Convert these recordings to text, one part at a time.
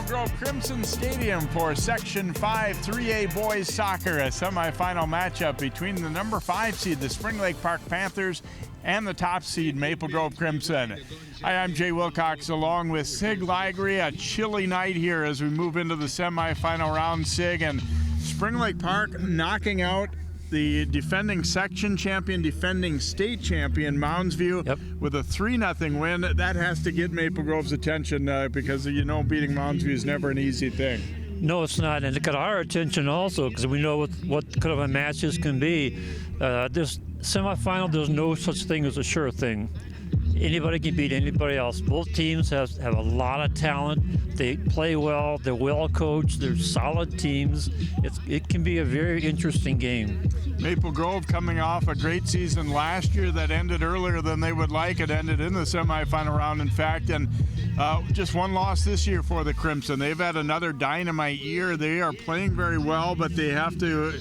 Grove Crimson Stadium for Section 5 3A Boys Soccer, a semifinal matchup between the number 5 seed, the Spring Lake Park Panthers, and the top seed, Maple Grove Crimson. Hi, I'm Jay Wilcox along with Sig Ligry. A chilly night here as we move into the semifinal round, Sig, and Spring Lake Park knocking out the defending section champion, defending state champion, Mounds View, with a 3-0 win. That has to get Maple Grove's attention because, you know, beating Mounds View is never an easy thing. No, it's not, and it got our attention also because we know what kind of a match this can be. This semifinal, there's no such thing as a sure thing. Anybody can beat anybody else. Both teams have a lot of talent. They play well. They're well coached. They're solid teams. It can be a very interesting game. Maple Grove coming off a great season last year that ended earlier than they would like. It ended in the semifinal round, in fact, and just one loss this year for the Crimson. They've had another dynamite year. They are playing very well, but they have to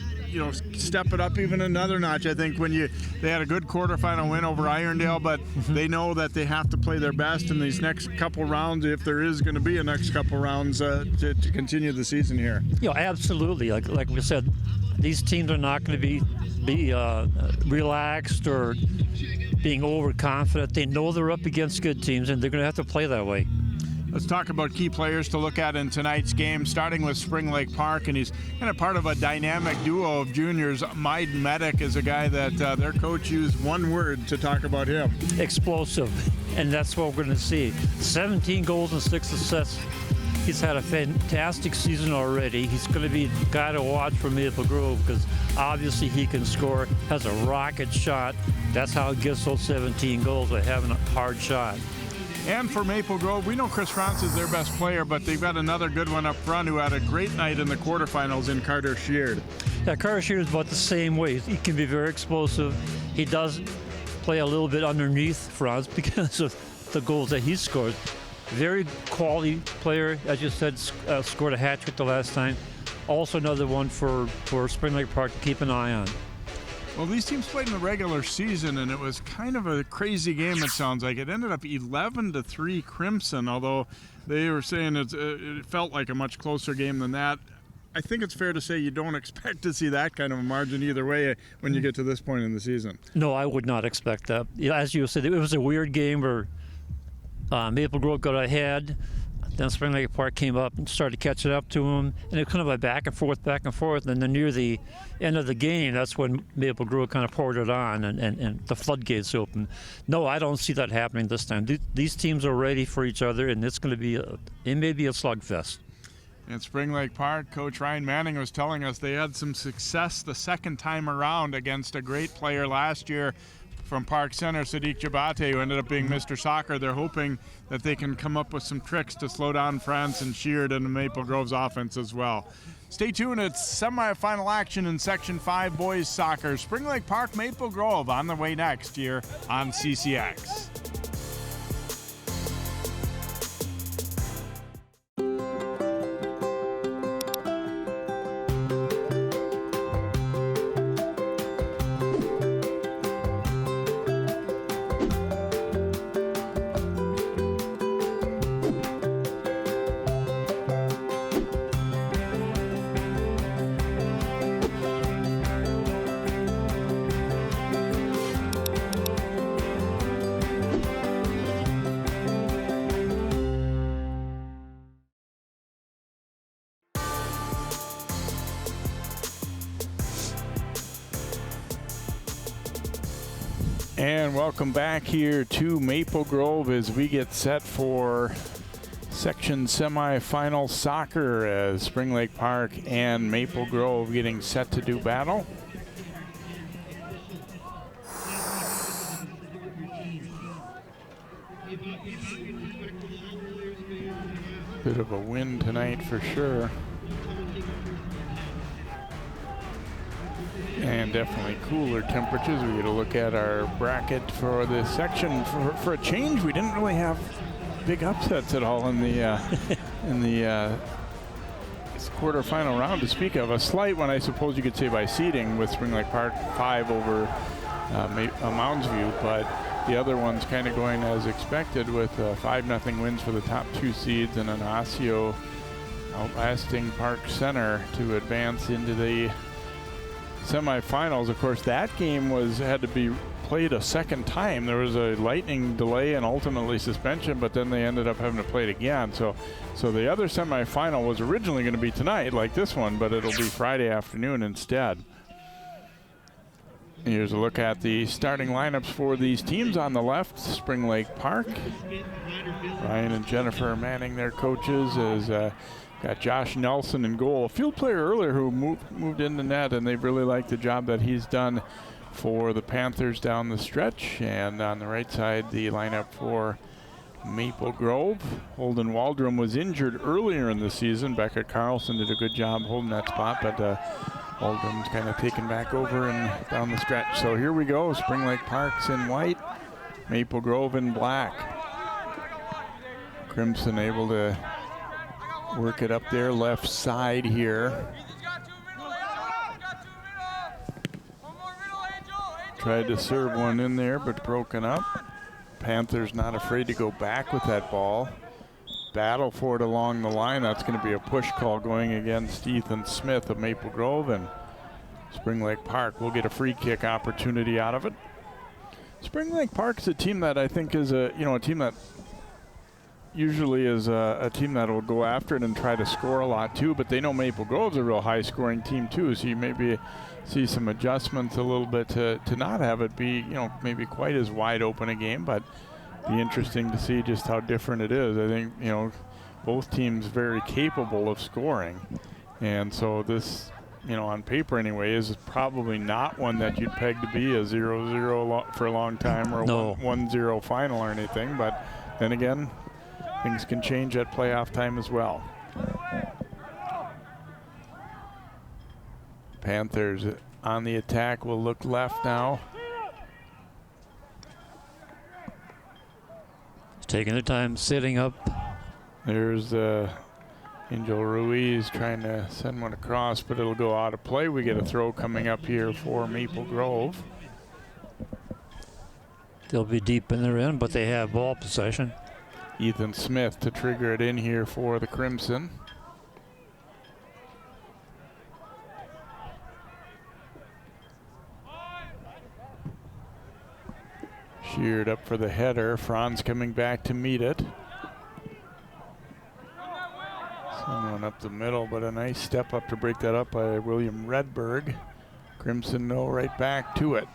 step it up even another notch. I think they had a good quarterfinal win over Irondale, but they know that they have to play their best in these next couple rounds, if there is going to be a next couple rounds to continue the season here. Absolutely. Like we said, these teams are not going to be relaxed or being overconfident. They know they're up against good teams, and they're going to have to play that way. Let's talk about key players to look at in tonight's game, starting with Spring Lake Park, and he's kind of part of a dynamic duo of juniors. Maiden Medic is a guy that their coach used one word to talk about him. Explosive, and that's what we're going to see. 17 goals and 6 assists. He's had a fantastic season already. He's going to be the guy to watch for Maple Grove because obviously he can score, has a rocket shot. That's how he gets those 17 goals, by having a hard shot. And for Maple Grove, we know Chris France is their best player, but they've got another good one up front who had a great night in the quarterfinals in Carter Sheard. Yeah, Carter Sheard is about the same way. He can be very explosive. He does play a little bit underneath France because of the goals that he scores. Very quality player, as you said, scored a hat trick the last time. Also another one for Spring Lake Park to keep an eye on. Well, these teams played in the regular season, and it was kind of a crazy game, it sounds like. It ended up 11-3 Crimson, although they were saying it felt like a much closer game than that. I think it's fair to say you don't expect to see that kind of a margin either way when you get to this point in the season. No, I would not expect that. As you said, it was a weird game where Maple Grove got ahead. Then Spring Lake Park came up and started catching up to them, and it kind of a back and forth. And then near the end of the game, that's when Maple Grove kind of poured it on, and the floodgates opened. No, I don't see that happening this time. These teams are ready for each other, and it's going to be it may be a slugfest. At Spring Lake Park, Coach Ryan Manning was telling us they had some success the second time around against a great player last year from Park Center, Sadiq Jabate, who ended up being Mr. Soccer. They're hoping that they can come up with some tricks to slow down France and Sheard and Maple Grove's offense as well. Stay tuned. It's semifinal action in Section 5 Boys Soccer. Spring Lake Park, Maple Grove on the way next year on CCX. And welcome back here to Maple Grove as we get set for section semifinal soccer as Spring Lake Park and Maple Grove getting set to do battle. Bit of a wind tonight for sure. And definitely cooler temperatures. We get a look at our bracket for this section. For a change, we didn't really have big upsets at all in the quarterfinal round to speak of. A slight one, I suppose you could say, by seeding with Spring Lake Park 5 over Mounds View, but the other one's kind of going as expected with 5-0 wins for the top 2 seeds and an Osseo outlasting Park Center to advance into the semifinals. Of course, that game had to be played a second time. There was a lightning delay and ultimately suspension, but then they ended up having to play it again. So the other semifinal was originally going to be tonight, like this one, but it'll be Friday afternoon instead. Here's a look at the starting lineups for these teams. On the left, Spring Lake Park. Ryan and Jennifer manning their coaches as got Josh Nelson in goal. A field player earlier who moved into net, and they really like the job that he's done for the Panthers down the stretch. And on the right side, the lineup for Maple Grove. Holden Waldrum was injured earlier in the season. Becca Carlson did a good job holding that spot, but Waldrum's kind of taken back over and down the stretch. So here we go. Spring Lake Park's in white, Maple Grove in black. Crimson able to work it up there left side here. Tried to serve one in there, but broken up. Panthers not afraid to go back with that ball. Battle for it along the line. That's going to be a push call going against Ethan Smith of Maple Grove, and Spring Lake Park will get a free kick opportunity out of it. Spring Lake Park's a team that I think is a team that usually is a team that will go after it and try to score a lot too, but they know Maple Grove's a real high scoring team too, so you maybe see some adjustments a little bit to not have it be maybe quite as wide open a game, but be interesting to see just how different it is. I think both teams very capable of scoring, and so this on paper anyway is probably not one that you'd peg to be a 0-0 for a long time or no. 1-0 final or anything, but then again things can change at playoff time as well. Panthers on the attack will look left now. Taking their time, sitting up. There's Angel Ruiz trying to send one across, but it'll go out of play. We get a throw coming up here for Maple Grove. They'll be deep in their end, but they have ball possession. Ethan Smith to trigger it in here for the Crimson. Sheared up for the header. Franz coming back to meet it. Someone up the middle, but a nice step up to break that up by William Redberg. Crimson no right back to it.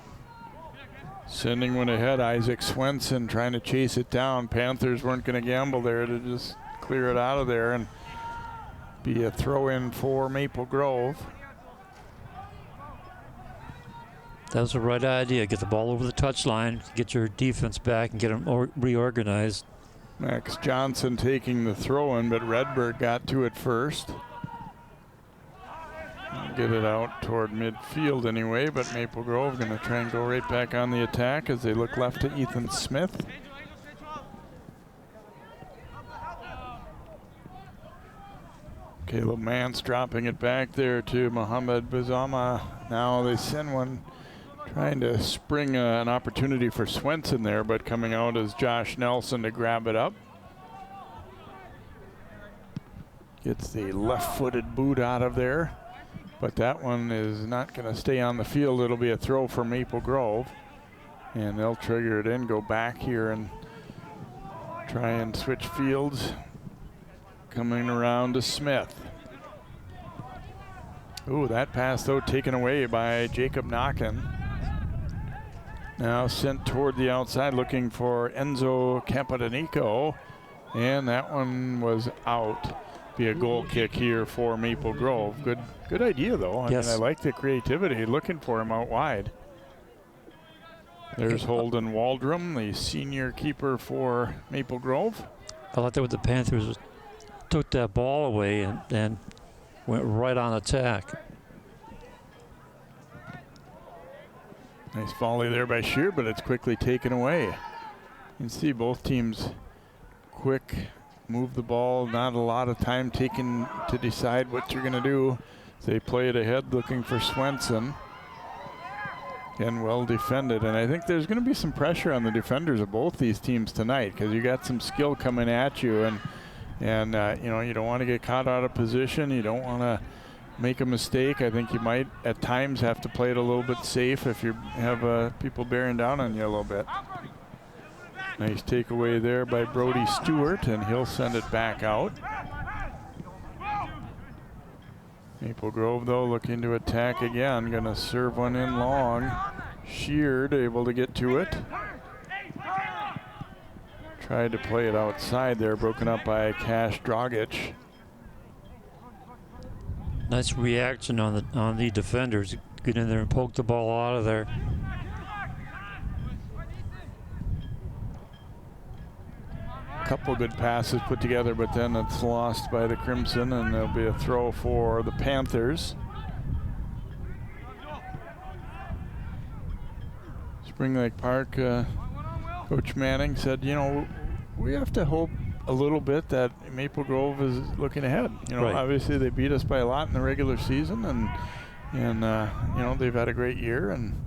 Sending one ahead, Isaac Swenson trying to chase it down. Panthers weren't going to gamble there to just clear it out of there and be a throw in for Maple Grove. That was the right idea. Get the ball over the touchline, get your defense back, and get them reorganized. Max Johnson taking the throw in, but Redberg got to it first. Get it out toward midfield anyway, but Maple Grove going to try and go right back on the attack as they look left to Ethan Smith. Caleb Mance dropping it back there to Mohamed Bazama. Now they send one, trying to spring an opportunity for Swenson there, but coming out is Josh Nelson to grab it up. Gets the left-footed boot out of there, but that one is not going to stay on the field. It'll be a throw for Maple Grove, and they'll trigger it in, go back here and try and switch fields. Coming around to Smith. Ooh, that pass though taken away by Jacob Knockin. Now sent toward the outside looking for Enzo Campodonico, and that one was out. Be a goal kick here for Maple Grove. Good idea though. I mean, I like the creativity looking for him out wide. There's Holden Waldrum, the senior keeper for Maple Grove. I like that with the Panthers took that ball away and went right on attack. Nice volley there by Shear, but it's quickly taken away. You can see both teams quick, move the ball, not a lot of time taken to decide what you're going to do. They play it ahead looking for Swenson. Again, well defended, and I think there's going to be some pressure on the defenders of both these teams tonight because you got some skill coming at you, and And, you know, you don't want to get caught out of position. You don't want to make a mistake. I think you might at times have to play it a little bit safe if you have people bearing down on you a little bit. Nice takeaway there by Brody Stewart, and he'll send it back out. Maple Grove, though, looking to attack again. Going to serve one in long. Sheard able to get to it. Tried to play it outside there, broken up by Cash Dragic. Nice reaction on the defenders. Get in there and poke the ball out of there. Couple good passes put together, but then it's lost by the Crimson, and there'll be a throw for the Panthers. Spring Lake Park, Coach Manning said, you know, we have to hope a little bit that Maple Grove is looking ahead. You know, obviously they beat us by a lot in the regular season, and you know, they've had a great year, and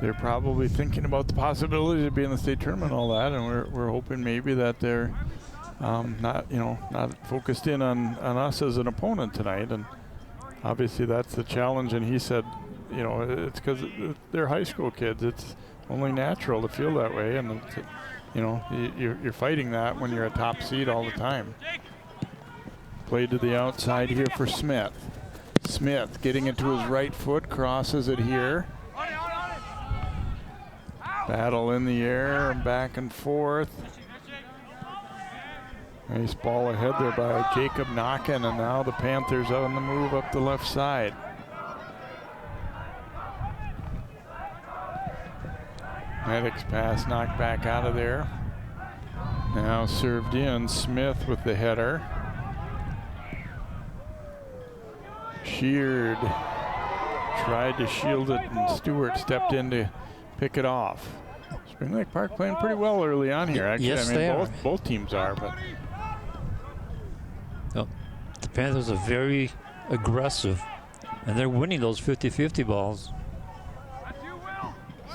they're probably thinking about the possibility of being in the state tournament and all that, and we're hoping maybe that they're not focused in on us as an opponent tonight. And obviously that's the challenge. And he said, you know, it's because they're high school kids. It's only natural to feel that way, and it's, you know, you're fighting that when you're a top seed all the time. Played to the outside here for Smith. Smith getting into his right foot, crosses it here. Battle in the air, back and forth. Nice ball ahead there by Jacob Knockin, and now the Panthers on the move up the left side. Medic's pass knocked back out of there. Now served in, Smith with the header. Sheard tried to shield it, and Stewart stepped in to pick it off. Spring Lake Park playing pretty well early on here, actually. Yes, I mean, they are. Both teams are, but the Panthers are very aggressive, and they're winning those 50-50 balls.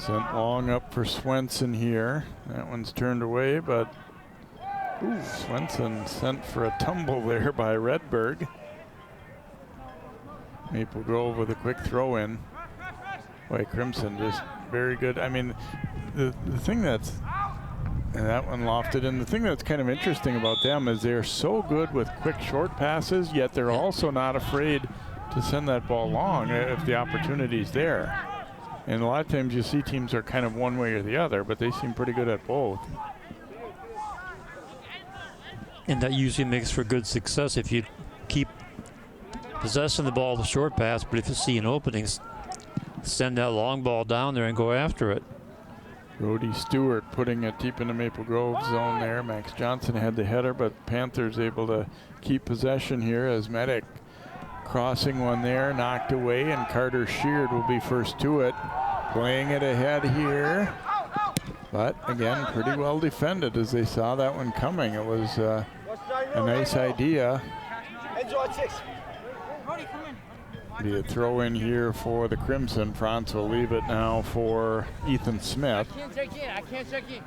sent long up for Swenson here. That one's turned away, but Swenson sent for a tumble there by Redberg. Maple Grove with a quick throw in. Boy, Crimson just very good. I mean, the thing that's, and that one lofted, and the thing that's kind of interesting about them is they're so good with quick short passes, yet they're also not afraid to send that ball long if the opportunity's there. And a lot of times you see teams are kind of one way or the other, but they seem pretty good at both. And that usually makes for good success if you keep possessing the ball, the short pass, but if you see an opening, send that long ball down there and go after it. Brody Stewart putting it deep in the Maple Grove zone there. Max Johnson had the header, but Panthers able to keep possession here as Medic crossing one there, knocked away, and Carter Sheard will be first to it. Playing it ahead here, but again, pretty well defended as they saw that one coming. It was a nice idea. Be a throw in here for the Crimson. Franz will leave it now for Ethan Smith. I can't check in.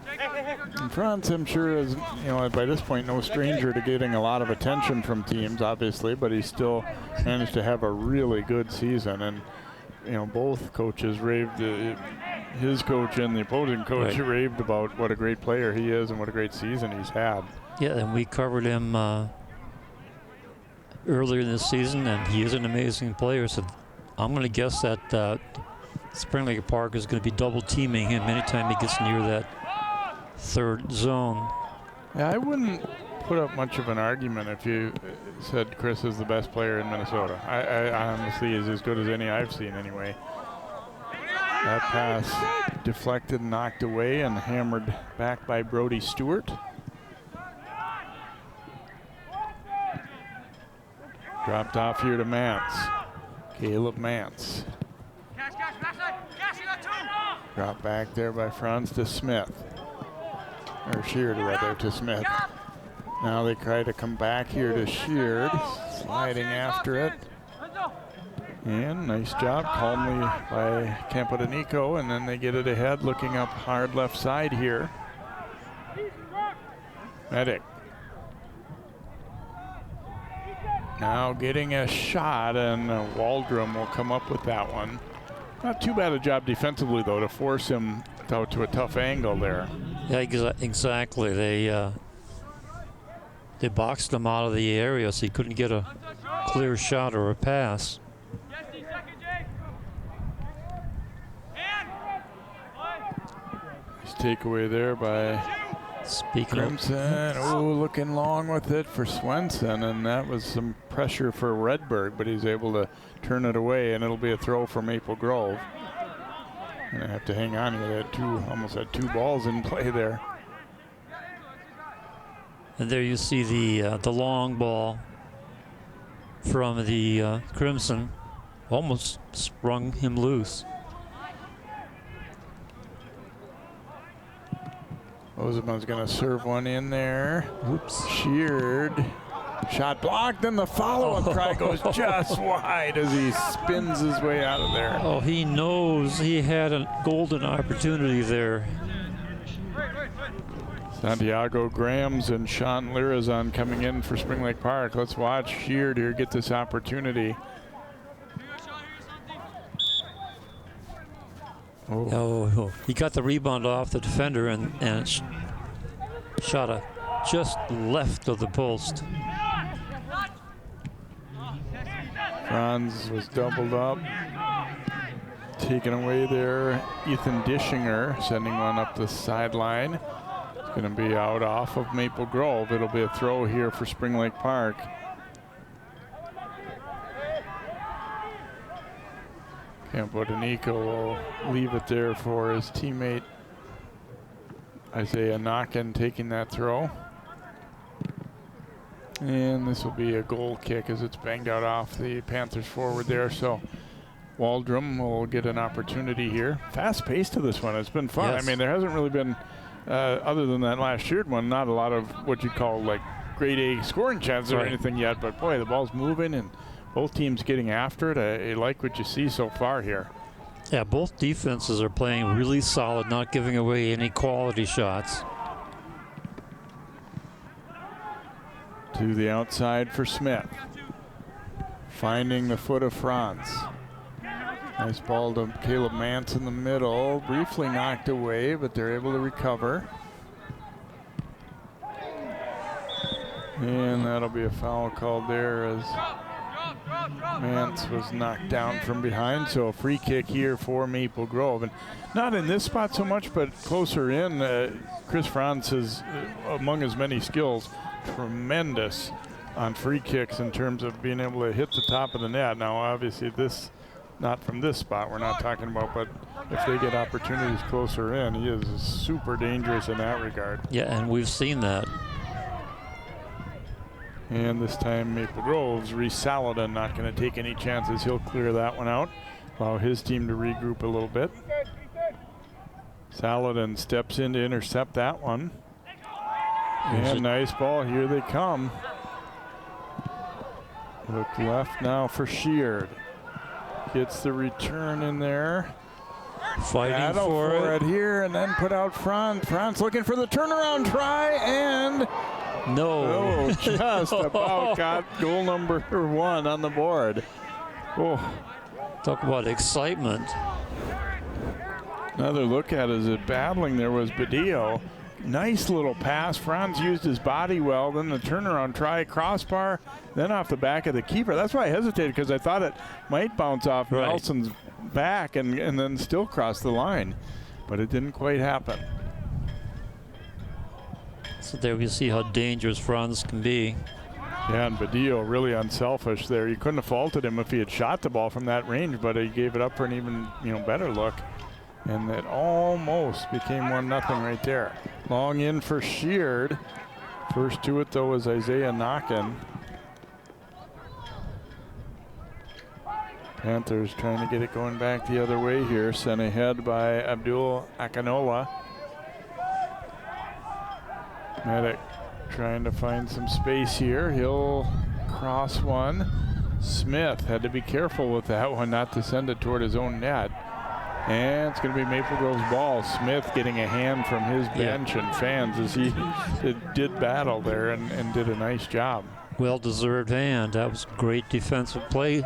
And Franz, I'm sure, is, you know, by this point no stranger to getting a lot of attention from teams, obviously, but he still managed to have a really good season. And you know, both coaches raved, his coach and the opposing coach raved about what a great player he is and what a great season he's had. Yeah, and we covered him earlier in the season, and he is an amazing player. So I'm going to guess that Spring Lake Park is going to be double teaming him anytime he gets near that third zone. Yeah, I wouldn't put up much of an argument if you said Chris is the best player in Minnesota. I honestly is as good as any I've seen anyway. That pass deflected, knocked away, and hammered back by Brody Stewart. Dropped off here to Mance. Caleb Mance. Dropped back there by Franz to Smith. Or Sheard rather, to Smith. Now they try to come back here to Sheard. Sliding after it. And nice job calmly by Campodaniko, and then they get it ahead, looking up hard left side here. Medic. Now getting a shot, and Waldrum will come up with that one. Not too bad a job defensively, though, to force him out to a tough angle there. Yeah, exactly. They boxed him out of the area, so he couldn't get a clear shot or a pass. Nice takeaway there by Crimson. Oh, looking long with it for Swenson, and that was some pressure for Redberg, but he's able to turn it away, and it'll be a throw for Maple Grove. And I have to hang on here. They had almost had two balls in play there. And there you see the long ball from the Crimson. Almost sprung him loose. Rosenbaum's going to serve one in there. Oops. Sheared. Shot blocked, and the follow-up try goes just wide as he spins his way out of there. Oh, he knows he had a golden opportunity there. Santiago Grams and Sean Lirazon coming in for Spring Lake Park. Let's watch Sheared here get this opportunity. Oh, he got the rebound off the defender and shot a just left of the post. Franz was doubled up. Taken away there. Ethan Dischinger sending one up the sideline. It's going to be out off of Maple Grove. It'll be a throw here for Spring Lake Park. Campodenico will leave it there for his teammate Isaiah Knockin taking that throw. And this will be a goal kick as it's banged out off the Panthers forward there. So Waldrum will get an opportunity here. Fast pace to this one. It's been fun. Yes. I mean, there hasn't really been, other than that last Sheared one, not a lot of what you call like grade A scoring chances or anything yet. But boy, the ball's moving and both teams getting after it. I like what you see so far here. Yeah, both defenses are playing really solid, not giving away any quality shots. To the outside for Smith. Finding the foot of Franz. Nice ball to Caleb Mance in the middle. Briefly knocked away, but they're able to recover. And that'll be a foul called there as Mance was knocked down from behind. So a free kick here for Maple Grove. And not in this spot so much, but closer in. Chris Franz is, among his many skills, tremendous on free kicks in terms of being able to hit the top of the net. Now, obviously, this, not from this spot we're not talking about, but if they get opportunities closer in, he is super dangerous in that regard. Yeah, and we've seen that. And this time Maple Grove's Reese Saladin not going to take any chances. He'll clear that one out, allow his team to regroup a little bit. Saladin steps in to intercept that one. And nice ball, here they come. Look left now for Sheared. Gets the return in there. Fighting for it here, and then put out Franz. Franz looking for the turnaround try, and no. Just about got goal number 1 on the board. Oh. Talk about excitement. Another look at it as it battling there was Badillo. Nice little pass. Franz used his body well. Then the turnaround try, crossbar, then off the back of the keeper. That's why I hesitated, because I thought it might bounce off Nelson's back and then still cross the line. But it didn't quite happen. So there we see how dangerous Franz can be. Yeah, and Badillo really unselfish there. You couldn't have faulted him if he had shot the ball from that range, but he gave it up for an even better look. And it almost became 1-0 right there. Long in for Sheared. First to it, though, was Isaiah Knockin. Panthers trying to get it going back the other way here. Sent ahead by Abdul Akinola. Medic trying to find some space here. He'll cross one. Smith had to be careful with that one not to send it toward his own net. And it's going to be Maple Grove's ball. Smith getting a hand from his bench and fans as he did battle there and did a nice job. well-deserved hand. That was great defensive play.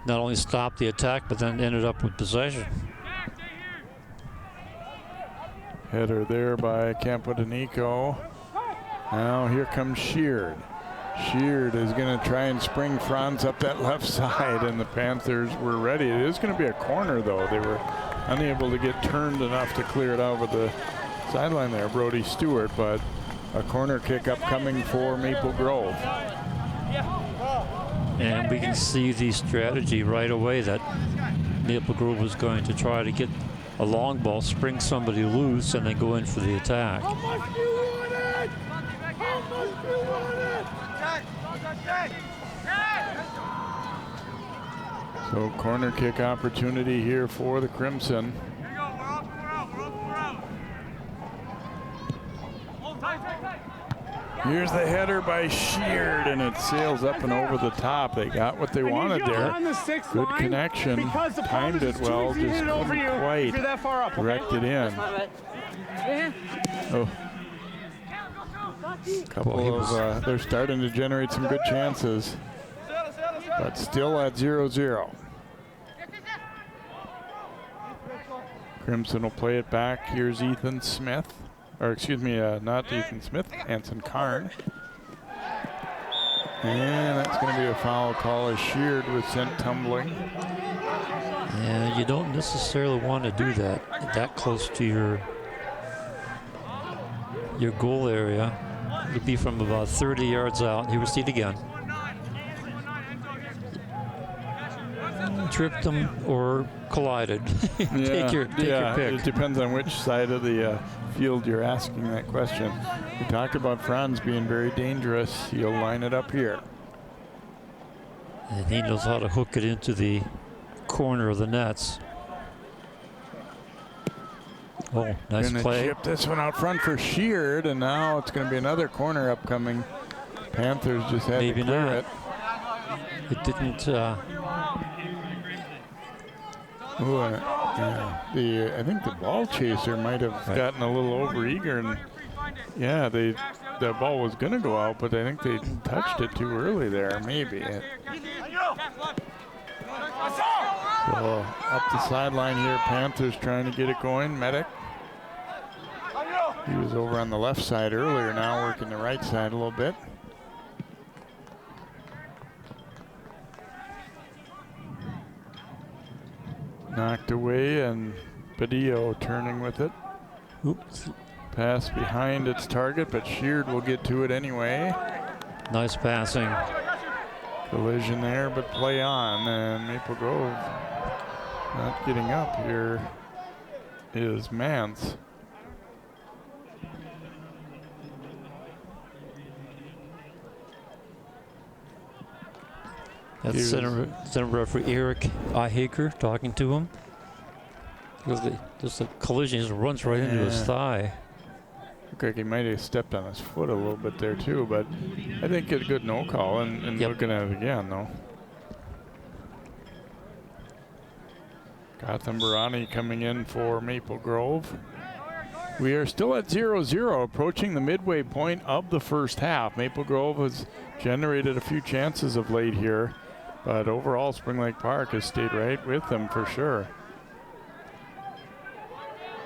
Not only stopped the attack, but then ended up with possession. Header there by Campodoneco. Now here comes Sheard. Sheard is going to try and spring Franz up that left side, and the Panthers were ready. It is going to be a corner, though. They were unable to get turned enough to clear it out with the sideline there, Brody Stewart, but a corner kick upcoming for Maple Grove. And we can see the strategy right away that Maple Grove was going to try to get a long ball, spring somebody loose, and then go in for the attack. How much do you want it? How much do you want it? So corner kick opportunity here for the Crimson. Here's the header by Sheard, and it sails up and over the top. They got what they wanted there. Good connection. Timed it well, just couldn't quite direct it in. Oh. Couple of, they're starting to generate some good chances, but still at 0-0. Crimson will play it back. Here's Ethan Smith. Or excuse me, not Ethan Smith, Hanson Karn. And that's going to be a foul call as Sheard was sent tumbling. Yeah, you don't necessarily want to do that close to your goal area. It'd be from about 30 yards out. Here we see it again. Tripped them or collided. take your pick. It depends on which side of the field you're asking that question. We talked about Franz being very dangerous. He'll line it up here. And he knows how to hook it into the corner of the nets. Oh, nice play. Chip this one out front for Sheard, and now it's going to be another corner upcoming. Panthers just had to clear it. It didn't. I think the ball chaser might have gotten a little overeager, and yeah, the ball was going to go out, but I think they touched it too early there, maybe. So up the sideline here, Panthers trying to get it going. Medic. He was over on the left side earlier, now working the right side a little bit. Knocked away, and Badillo turning with it. Oops. Pass behind its target, but Sheard will get to it anyway. Nice passing. Collision there, but play on, and Maple Grove not getting up here is Mance. That's center referee Eric Ihaker talking to him. Because just a collision just runs right into his thigh. Looked like he might have stepped on his foot a little bit there too, but I think it's a good no call, and looking at it again though. Gotham Barani coming in for Maple Grove. We are still at 0-0, approaching the midway point of the first half. Maple Grove has generated a few chances of late here, but overall Spring Lake Park has stayed right with them for sure.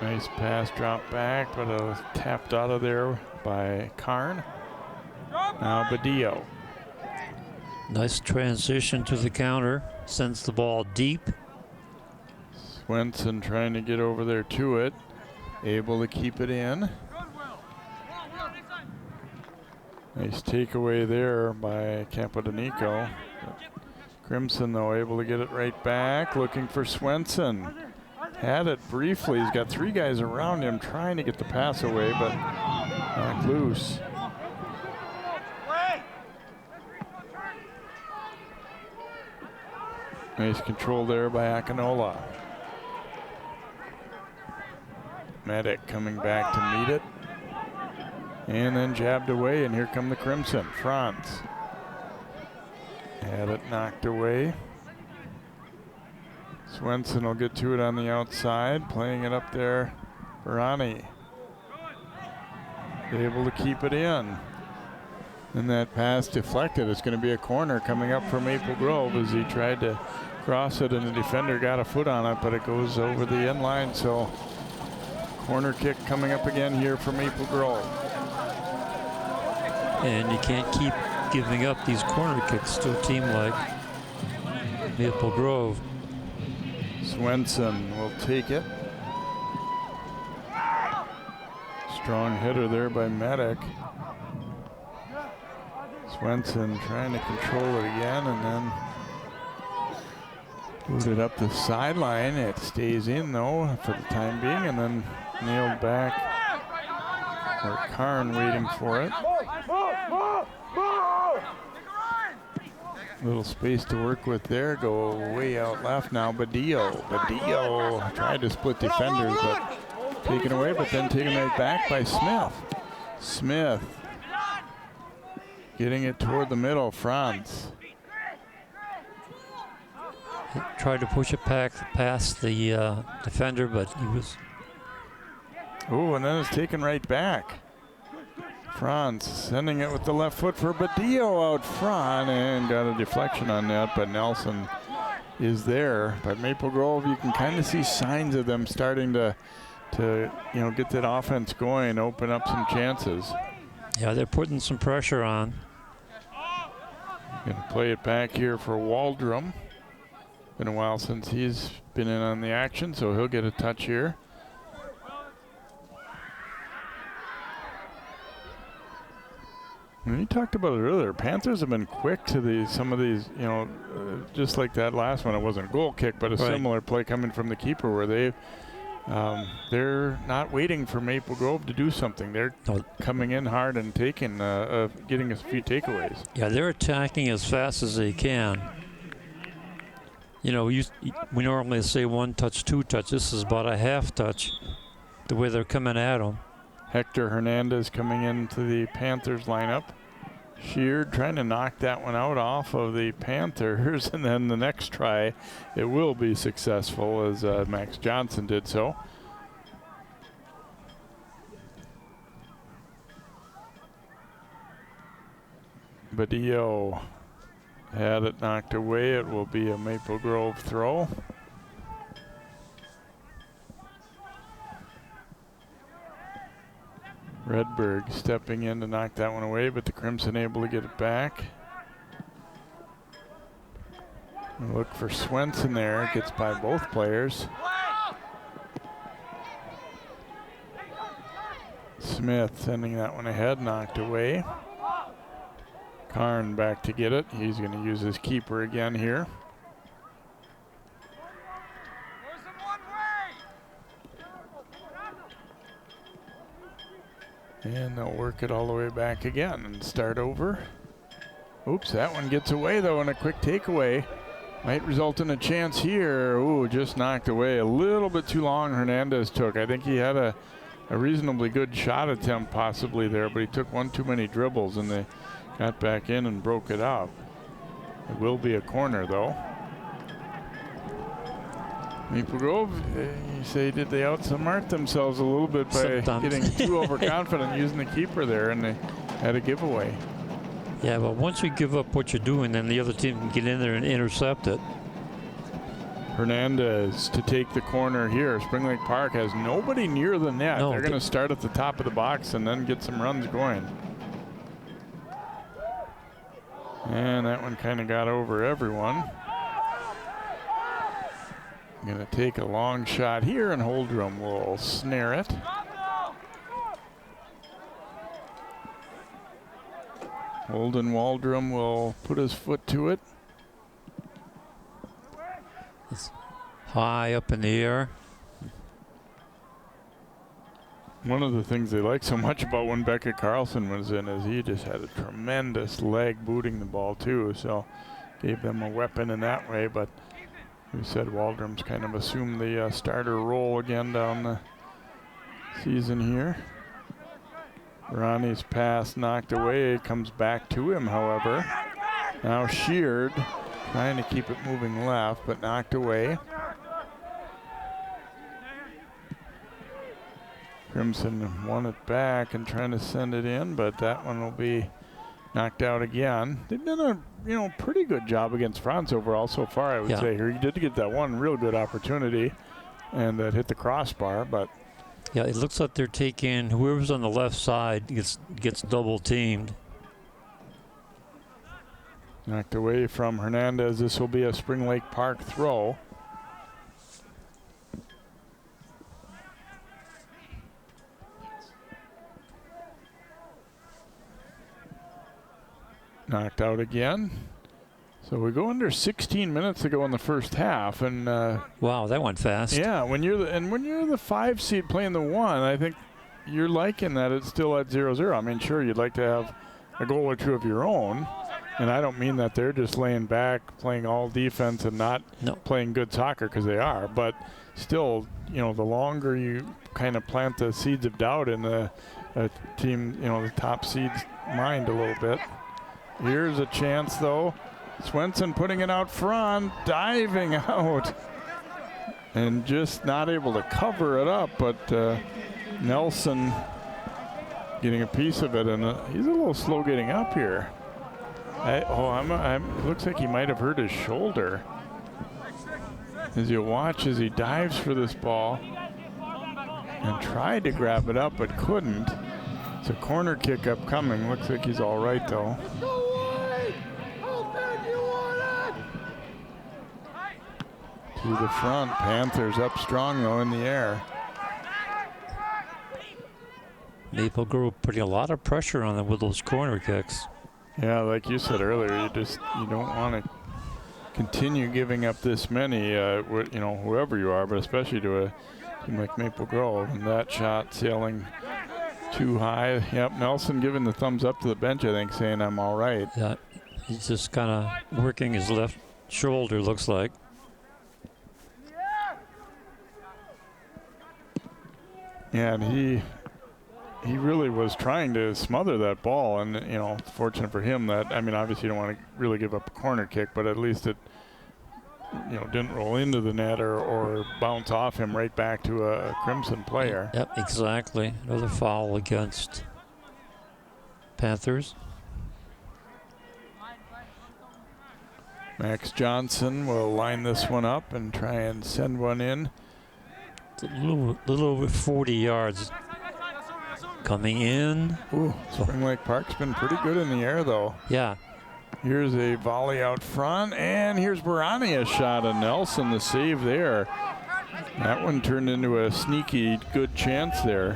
Nice pass, drop back, but tapped out of there by Karn. Now Badillo. Nice transition to the counter, sends the ball deep. Swenson trying to get over there to it, able to keep it in. Nice takeaway there by Campodoneco. Crimson though able to get it right back, looking for Swenson. Had it briefly, he's got three guys around him trying to get the pass away, but knocked loose. Nice control there by Akinola. Medic coming back to meet it. And then jabbed away, and here come the Crimson. Franz. Had it knocked away. Swenson will get to it on the outside, playing it up there. Barani able to keep it in. And that pass deflected. It's going to be a corner coming up for Maple Grove as he tried to cross it and the defender got a foot on it, but it goes over the end line. So corner kick coming up again here for Maple Grove. And you can't keep giving up these corner kicks to a team like Maple Grove. Swenson will take it. Strong hitter there by Medic. Swenson trying to control it again and then moved it up the sideline. It stays in though for the time being and then nailed back. Or Karn waiting for it. Little space to work with there. Go way out left now. Badillo tried to split defenders, but taken away, but then taken right back by Smith. Smith getting it toward the middle. Franz. He tried to push it past the defender, but he was. Oh, and then it's taken right back. Franz sending it with the left foot for Badillo out front and got a deflection on that, but Nelson is there. But Maple Grove, you can kind of see signs of them starting to get that offense going, open up some chances. Yeah, they're putting some pressure on. Gonna play it back here for Waldrum. Been a while since he's been in on the action, so he'll get a touch here. And you talked about it earlier. Panthers have been quick to some of these, just like that last one. It wasn't a goal kick, but a similar play coming from the keeper where they're not waiting for Maple Grove to do something. They're coming in hard and getting a few takeaways. Yeah, they're attacking as fast as they can. We normally say one touch, two touch. This is about a half touch, the way they're coming at them. Hector Hernandez coming into the Panthers lineup. Sheard trying to knock that one out off of the Panthers, and then the next try, it will be successful as Max Johnson did so. Badillo had it knocked away. It will be a Maple Grove throw. Redberg stepping in to knock that one away, but the Crimson able to get it back. Look for Swenson there. Gets by both players. Smith sending that one ahead, knocked away. Karn back to get it. He's going to use his keeper again here. And they'll work it all the way back again and start over. Oops, that one gets away though, and a quick takeaway might result in a chance here. Ooh, just knocked away. A little bit too long Hernandez took. I think he had a reasonably good shot attempt possibly there, but he took one too many dribbles and they got back in and broke it up. It will be a corner though. Maple Grove, you say, did they outsmart themselves a little bit by getting too overconfident using the keeper there, and they had a giveaway. Yeah, but once you give up what you're doing, then the other team can get in there and intercept it. Hernandez to take the corner here. Spring Lake Park has nobody near the net. No, they're going to start at the top of the box and then get some runs going. And that one kind of got over everyone. Going to take a long shot here, and Holdrum will snare it. Holden Waldrum will put his foot to it. It's high up in the air. One of the things they like so much about when Beckett Carlson was in is he just had a tremendous leg booting the ball too, so gave them a weapon in that way. But we said Waldrum's kind of assumed the starter role again down the season here. Ronnie's pass knocked away, comes back to him, however. Now Sheard trying to keep it moving left, but knocked away. Crimson won it back and trying to send it in, but that one will be Knocked out again. They've done a pretty good job against Franz overall so far, I would say. Here, he did get that one real good opportunity, and that hit the crossbar, but. Yeah, it looks like they're taking whoever's on the left side gets double teamed. Knocked away from Hernandez. This will be a Spring Lake Park throw. Knocked out again. So we go under 16 minutes to go in the first half, and wow, that went fast. Yeah, when you're the 5 seed playing the 1, I think you're liking that it's still at 0-0. I mean, sure, you'd like to have a goal or two of your own, and I don't mean that they're just laying back, playing all defense and not playing good soccer, because they are. But still, the longer you kind of plant the seeds of doubt in the team, the top seed's mind a little bit. Here's a chance, though. Swenson putting it out front, diving out, and just not able to cover it up. But Nelson getting a piece of it, and he's a little slow getting up here. Looks like he might have hurt his shoulder. As you watch as he dives for this ball and tried to grab it up but couldn't. It's a corner kick upcoming. Looks like he's all right, though. To the front. Panthers up strong, though, in the air. Maple Grove putting a lot of pressure on them with those corner kicks. Yeah, like you said earlier, you don't want to continue giving up this many, whoever you are, but especially to a team like Maple Grove. And that shot sailing too high. Yep, Nelson giving the thumbs up to the bench, I think, saying I'm all right. Yeah, he's just kind of working his left shoulder, looks like. Yeah, and he really was trying to smother that ball, and fortunate for him that, I mean, obviously you don't want to really give up a corner kick, but at least it didn't roll into the net or bounce off him right back to a Crimson player. Yep, exactly. Another foul against Panthers. Max Johnson will line this one up and try and send one in. It's a little over 40 yards. Coming in. Ooh, Spring Lake Park's been pretty good in the air, though. Yeah. Here's a volley out front, and here's Barani, a shot of Nelson, the save there. That one turned into a sneaky good chance there.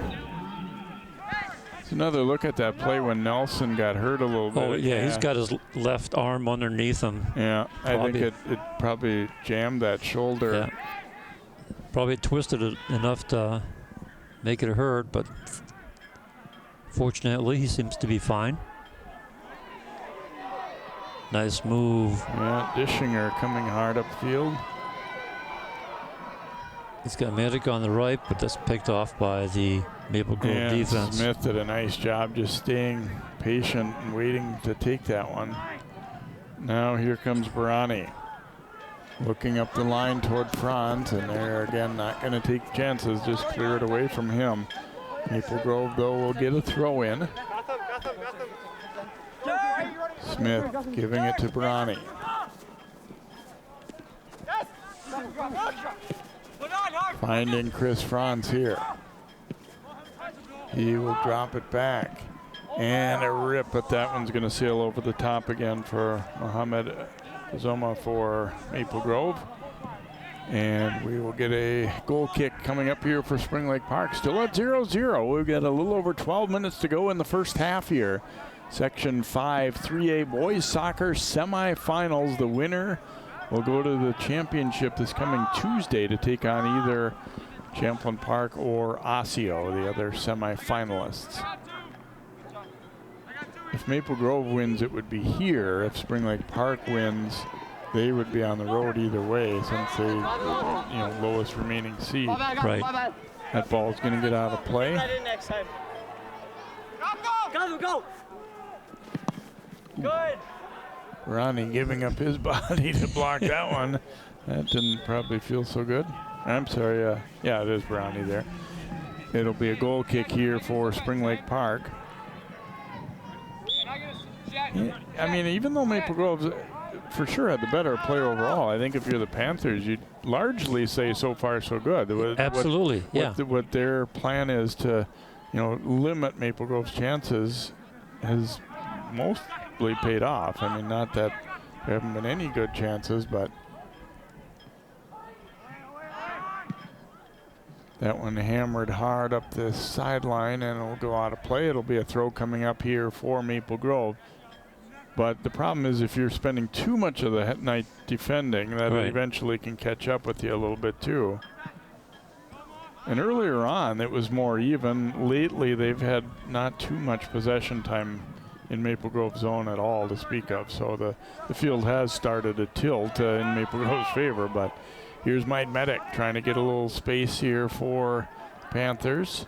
It's another look at that play when Nelson got hurt a little bit. Oh, yeah, he's got his left arm underneath him. Yeah, I think it probably jammed that shoulder. Yeah. Probably twisted it enough to make it hurt, but fortunately he seems to be fine. Nice move. Yeah, Dishinger coming hard upfield. He's got Medic on the right, but that's picked off by the Maple Grove defense. Smith did a nice job just staying patient and waiting to take that one. Now here comes Barani. Looking up the line toward Franz, and they're again not going to take chances, just clear it away from him. Maple Grove, though, will get a throw in. Smith giving it to Barani. Finding Chris Franz here. He will drop it back. And a rip, but that one's going to sail over the top again for Mohamed Zoma for Maple Grove. And we will get a goal kick coming up here for Spring Lake Park. Still at 0-0. We've got a little over 12 minutes to go in the first half here. Section 5, 3A boys soccer semifinals. The winner will go to the championship this coming Tuesday to take on either Champlain Park or Osseo, the other semifinalists. If Maple Grove wins, it would be here. If Spring Lake Park wins, they would be on the road either way, since they, lowest remaining seed. Right. That ball is going to get out of play. Go! Good. Ronnie giving up his body to block that one. That didn't probably feel so good. I'm sorry. Yeah, it is Brownie there. It'll be a goal kick here for Spring Lake Park. I mean, even though Maple Grove's for sure had the better player overall, I think if you're the Panthers, you'd largely say so far so good. Absolutely, What their plan is to, limit Maple Grove's chances has mostly paid off. I mean, not that there haven't been any good chances, but that one hammered hard up the sideline and it'll go out of play. It'll be a throw coming up here for Maple Grove. But the problem is if you're spending too much of the night defending, that eventually can catch up with you a little bit too. And earlier on, it was more even. Lately, they've had not too much possession time in Maple Grove zone at all to speak of. So the field has started to tilt in Maple Grove's favor. But here's Mike Medic trying to get a little space here for Panthers.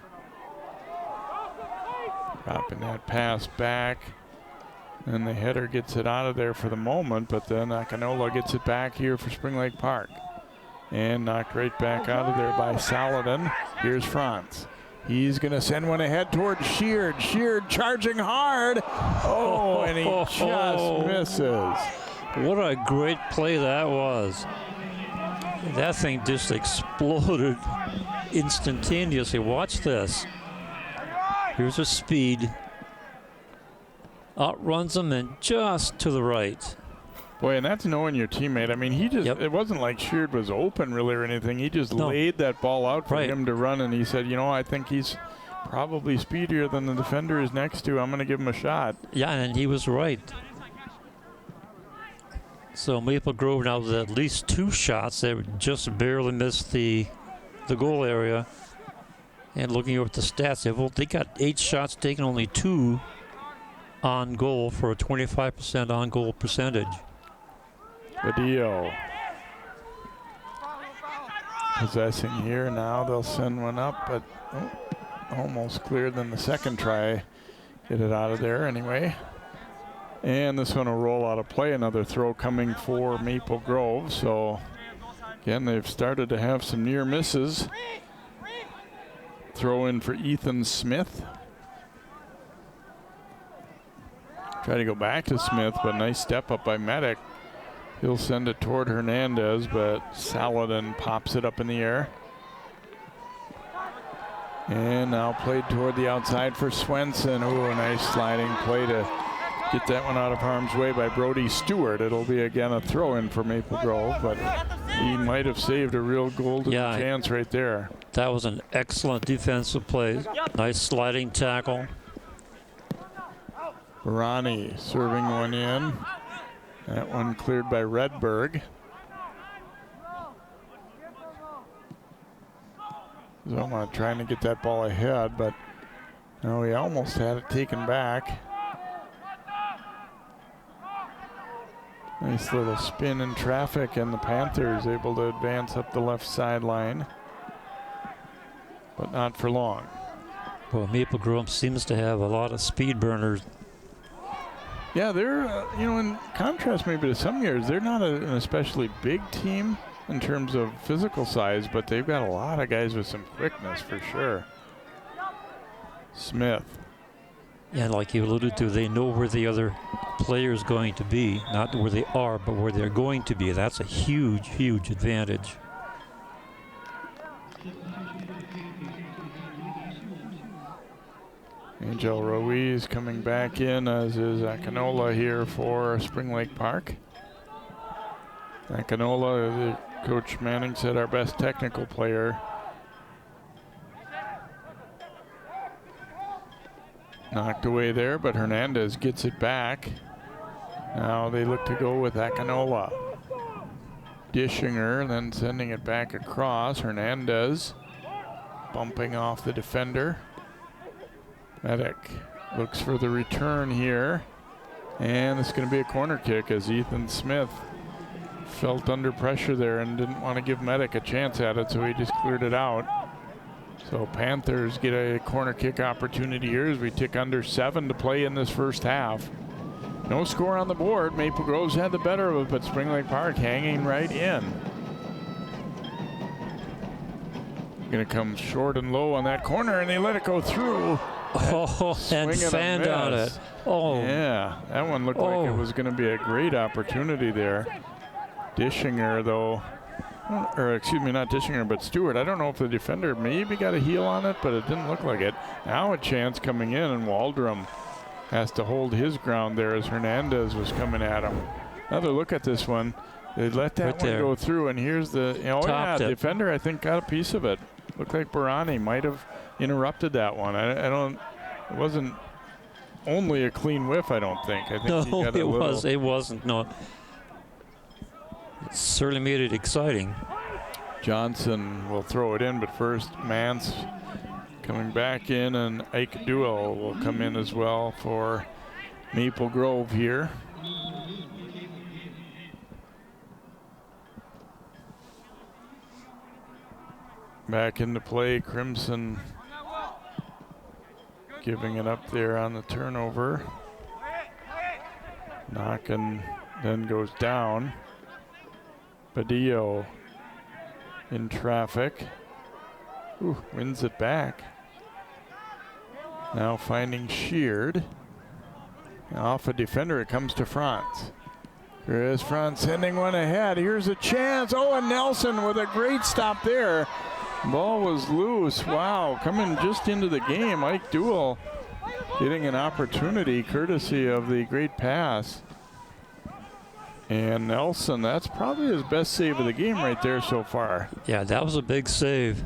Dropping that pass back. And the header gets it out of there for the moment, but then Akinola gets it back here for Spring Lake Park. And knocked right back out of there by Saladin. Here's Franz. He's going to send one ahead towards Sheard. Sheard charging hard. Oh, and he just misses. What a great play that was. That thing just exploded instantaneously. Watch this. Here's a speed. Outruns him and just to the right. Boy, and that's knowing your teammate. I mean, he just, it wasn't like Sheard was open really or anything. He just laid that ball out for him to run, and he said, I think he's probably speedier than the defender is next to. I'm going to give him a shot. Yeah, and he was right. So Maple Grove now with at least 2 shots. They just barely missed the goal area. And looking over at the stats, they got 8 shots taken, only 2 on goal for a 25% on goal percentage. Badillo possessing here. Now they'll send one up, but almost cleared than the second try. Get it out of there anyway. And this one will roll out of play. Another throw coming for Maple Grove. So again, they've started to have some near misses. Throw in for Ethan Smith. Try to go back to Smith, but nice step up by Medic. He'll send it toward Hernandez, but Saladin pops it up in the air. And now played toward the outside for Swenson. Ooh, a nice sliding play to get that one out of harm's way by Brody Stewart. It'll be again a throw in for Maple Grove, but he might have saved a real golden chance right there. That was an excellent defensive play. Nice sliding tackle. Barani serving one in. That one cleared by Redberg. Zoma trying to get that ball ahead, but no, he almost had it taken back. Nice little spin in traffic, and the Panthers able to advance up the left sideline, but not for long. Well, Maple Grove seems to have a lot of speed burners. Yeah, they're, in contrast maybe to some years, they're not an especially big team in terms of physical size, but they've got a lot of guys with some quickness for sure. Smith. Yeah, like you alluded to, they know where the other player is going to be. Not where they are, but where they're going to be. That's a huge, huge advantage. Angel Ruiz coming back in, as is Akinola here for Spring Lake Park. Akinola, Coach Manning said, our best technical player. Knocked away there, but Hernandez gets it back. Now they look to go with Akinola. Dishing her, then sending it back across. Hernandez bumping off the defender. Medic looks for the return here. And it's going to be a corner kick as Ethan Smith felt under pressure there and didn't want to give Medic a chance at it, so he just cleared it out. So Panthers get a corner kick opportunity here as we tick under 7 to play in this first half. No score on the board. Maple Grove's had the better of it, but Spring Lake Park hanging right in. Going to come short and low on that corner, and they let it go through. Oh, and fanned on it. Oh. Yeah, that one looked like it was going to be a great opportunity there. Dishinger, though, or excuse me, not Dishinger, but Stewart. I don't know if the defender maybe got a heel on it, but it didn't look like it. Now a chance coming in, and Waldrum has to hold his ground there as Hernandez was coming at him. Another look at this one. They let that one go through, and here's the, defender I think got a piece of it. Looked like Barani might have interrupted that one. It wasn't only a clean whiff, I don't think. I think no, he got it wasn't. No, it certainly made it exciting. Johnson will throw it in, but first Mance coming back in, and Ike Duell will come in as well for Maple Grove here. Back into play, Crimson giving it up there on the turnover. Knocking, then goes down. Badillo in traffic. Ooh, wins it back. Now finding Sheard. Off a defender, it comes to Franz. Chris Franz sending one ahead. Here's a chance. Oh, and Nelson with a great stop there. Ball was loose. Wow, coming just into the game. Ike Duell getting an opportunity courtesy of the great pass. And Nelson, that's probably his best save of the game right there so far. Yeah, that was a big save.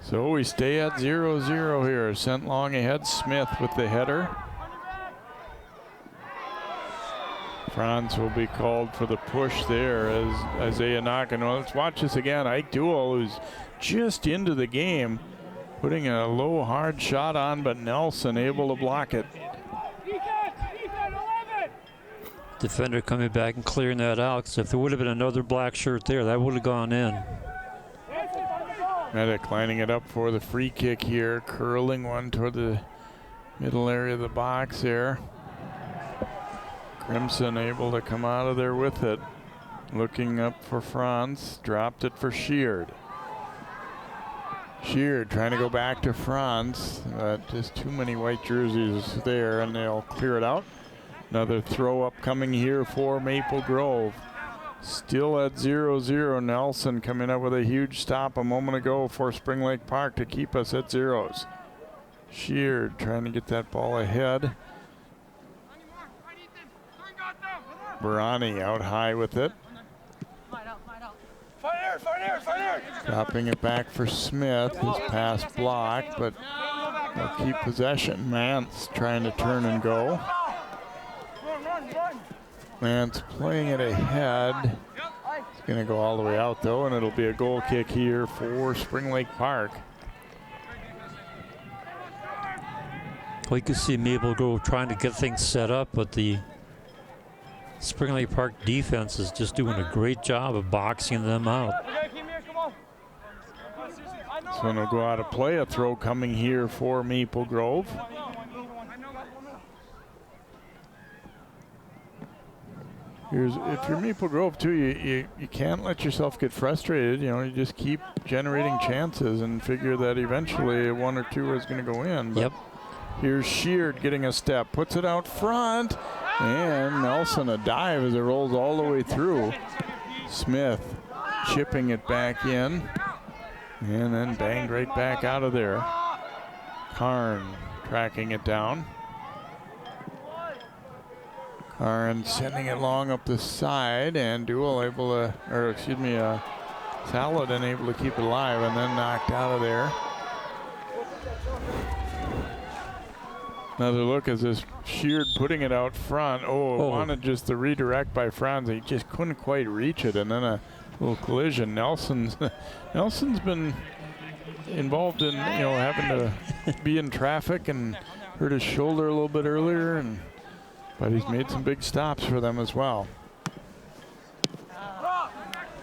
So we stay at 0-0 here. Sent long ahead, Smith with the header. Franz will be called for the push there as Isaiah Knockin. Well, let's watch this again. Ike Duell, who's just into the game, putting a low, hard shot on, but Nelson able to block it. Defender coming back and clearing that out, because if there would have been another black shirt there, that would have gone in. Medic lining it up for the free kick here, curling one toward the middle area of the box there. Crimson able to come out of there with it. Looking up for Franz, dropped it for Sheard. Sheard trying to go back to Franz. Just too many white jerseys there, and they'll clear it out. Another throw up coming here for Maple Grove. Still at 0-0. Nelson coming up with a huge stop a moment ago for Spring Lake Park to keep us at zeros. Sheard trying to get that ball ahead. Barani out high with it. Dropping it back for Smith. His pass blocked, but they'll keep possession. Mance trying to turn and go. Mance playing it ahead. It's going to go all the way out, though, and it'll be a goal kick here for Spring Lake Park. Well, you can see Maple Grove trying to get things set up, but the Spring Lake Park defense is just doing a great job of boxing them out. This one will go out of play. A throw coming here for Maple Grove. If you're Maple Grove too, you can't let yourself get frustrated. You know, you just keep generating chances and figure that eventually one or two is going to go in. But yep. Here's Sheard getting a step, puts it out front, and Nelson a dive as it rolls all the way through. Smith chipping it back in, and then banged right back out of there. Karn tracking it down. Karn sending it long up the side, and Duell able to, or excuse me, Saladin able to keep it alive, and then knocked out of there. Another look as this Sheard putting it out front. Wanted just the redirect by Franz. He just couldn't quite reach it, and then a little collision. Nelson's been involved in, having to be in traffic and hurt his shoulder a little bit earlier, but he's made some big stops for them as well.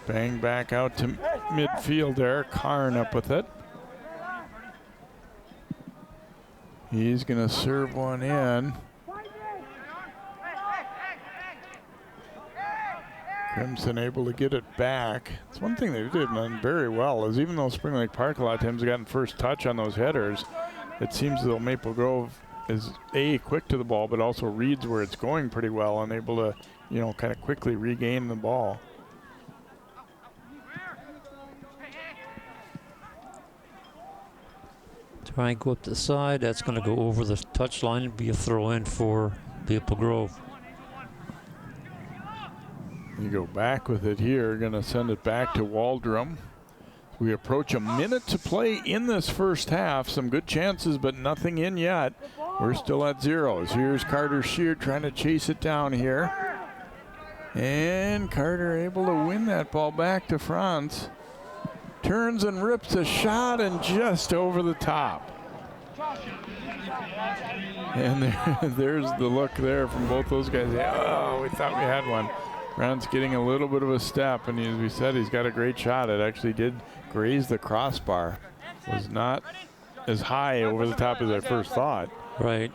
Bang back out to midfield there. Karn up with it. He's going to serve one in. Crimson able to get it back. It's one thing they've done very well is even though Spring Lake Park a lot of times have gotten first touch on those headers, it seems as though Maple Grove is quick to the ball, but also reads where it's going pretty well and able to, you know, kind of quickly regain the ball. Try and go up the side. That's going to go over the touchline and be a throw in for Maple Grove. You go back with it here, going to send it back to Waldrum. We approach a minute to play in this first half. Some good chances, but nothing in yet. We're still at zeros. Here's Carter Sheard trying to chase it down here. And Carter able to win that ball back to Franz. Turns and rips a shot and just over the top. And there's the look there from both those guys. Oh, we thought we had one. Franz getting a little bit of a step, and as we said, he's got a great shot. It actually did graze the crossbar. Was not as high over the top as I first thought. Right.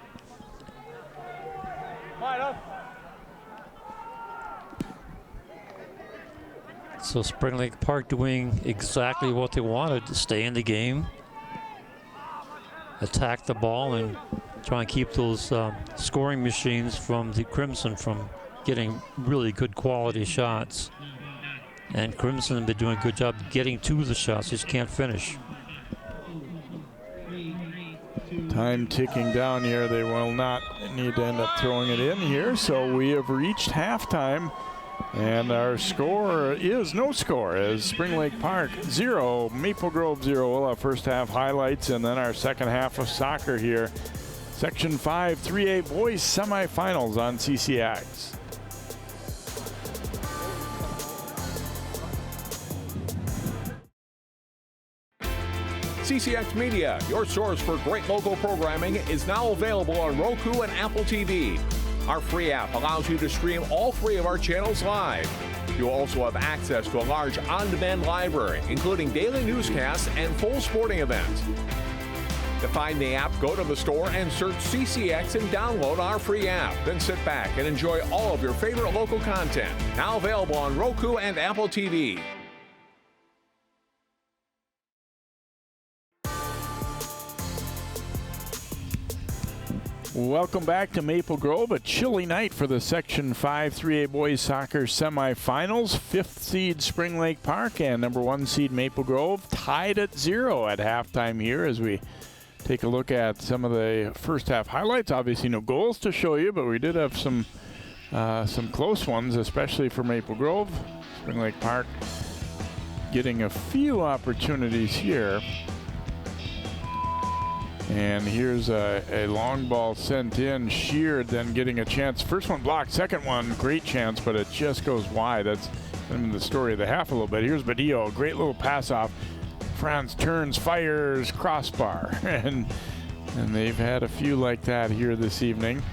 So Spring Lake Park doing exactly what they wanted, to stay in the game, attack the ball, and try and keep those scoring machines from the Crimson from getting really good quality shots. And Crimson have been doing a good job getting to the shots, just can't finish. Time ticking down here. They will not need to end up throwing it in here. So we have reached halftime. And our score is no score as Spring Lake Park 0, Maple Grove 0. We'll have first half highlights and then our second half of soccer here. Section 5 3A boys semifinals on CCX. CCX Media, your source for great local programming, is now available on Roku and Apple TV. Our free app allows you to stream all 3 of our channels live. You also have access to a large on-demand library, including daily newscasts and full sporting events. To find the app, go to the store and search CCX and download our free app. Then sit back and enjoy all of your favorite local content. Now available on Roku and Apple TV. Welcome back to Maple Grove. A chilly night for the Section 5 3A boys soccer semifinals. 5th seed Spring Lake Park and number 1 seed Maple Grove tied at 0 at halftime here as we take a look at some of the first half highlights. Obviously no goals to show you, but we did have some close ones, especially for Maple Grove. Spring Lake Park getting a few opportunities here. And here's a long ball sent in. Sheard then getting a chance. First one blocked, second one great chance, but it just goes wide. That's the story of the half a little bit. Here's Badillo, great little pass off. Franz turns, fires, crossbar. and they've had a few like that here this evening.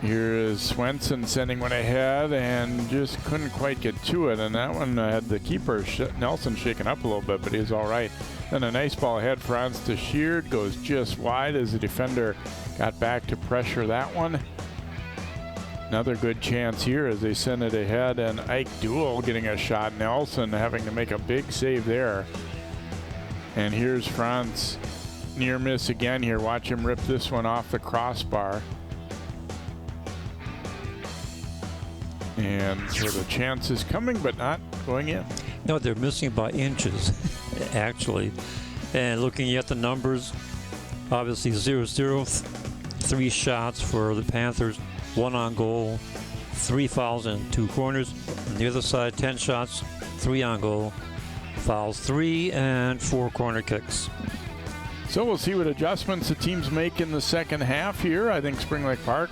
Here is Swenson sending one ahead and just couldn't quite get to it. And that one had the keeper, Nelson, shaken up a little bit, but he was all right. Then a nice ball ahead, Franz to Sheard, goes just wide as the defender got back to pressure that one. Another good chance here as they send it ahead, and Ike Duell getting a shot. Nelson having to make a big save there. And here's Franz, near miss again here. Watch him rip this one off the crossbar. And so the chance is coming, but not going in. No, they're missing by inches, actually. And looking at the numbers, obviously 0-0, 3 shots for the Panthers, 1 on goal, 3 fouls and 2 corners. On the other side, 10 shots, 3 on goal, fouls 3 and 4 corner kicks. So we'll see what adjustments the teams make in the second half here. I think Spring Lake Park,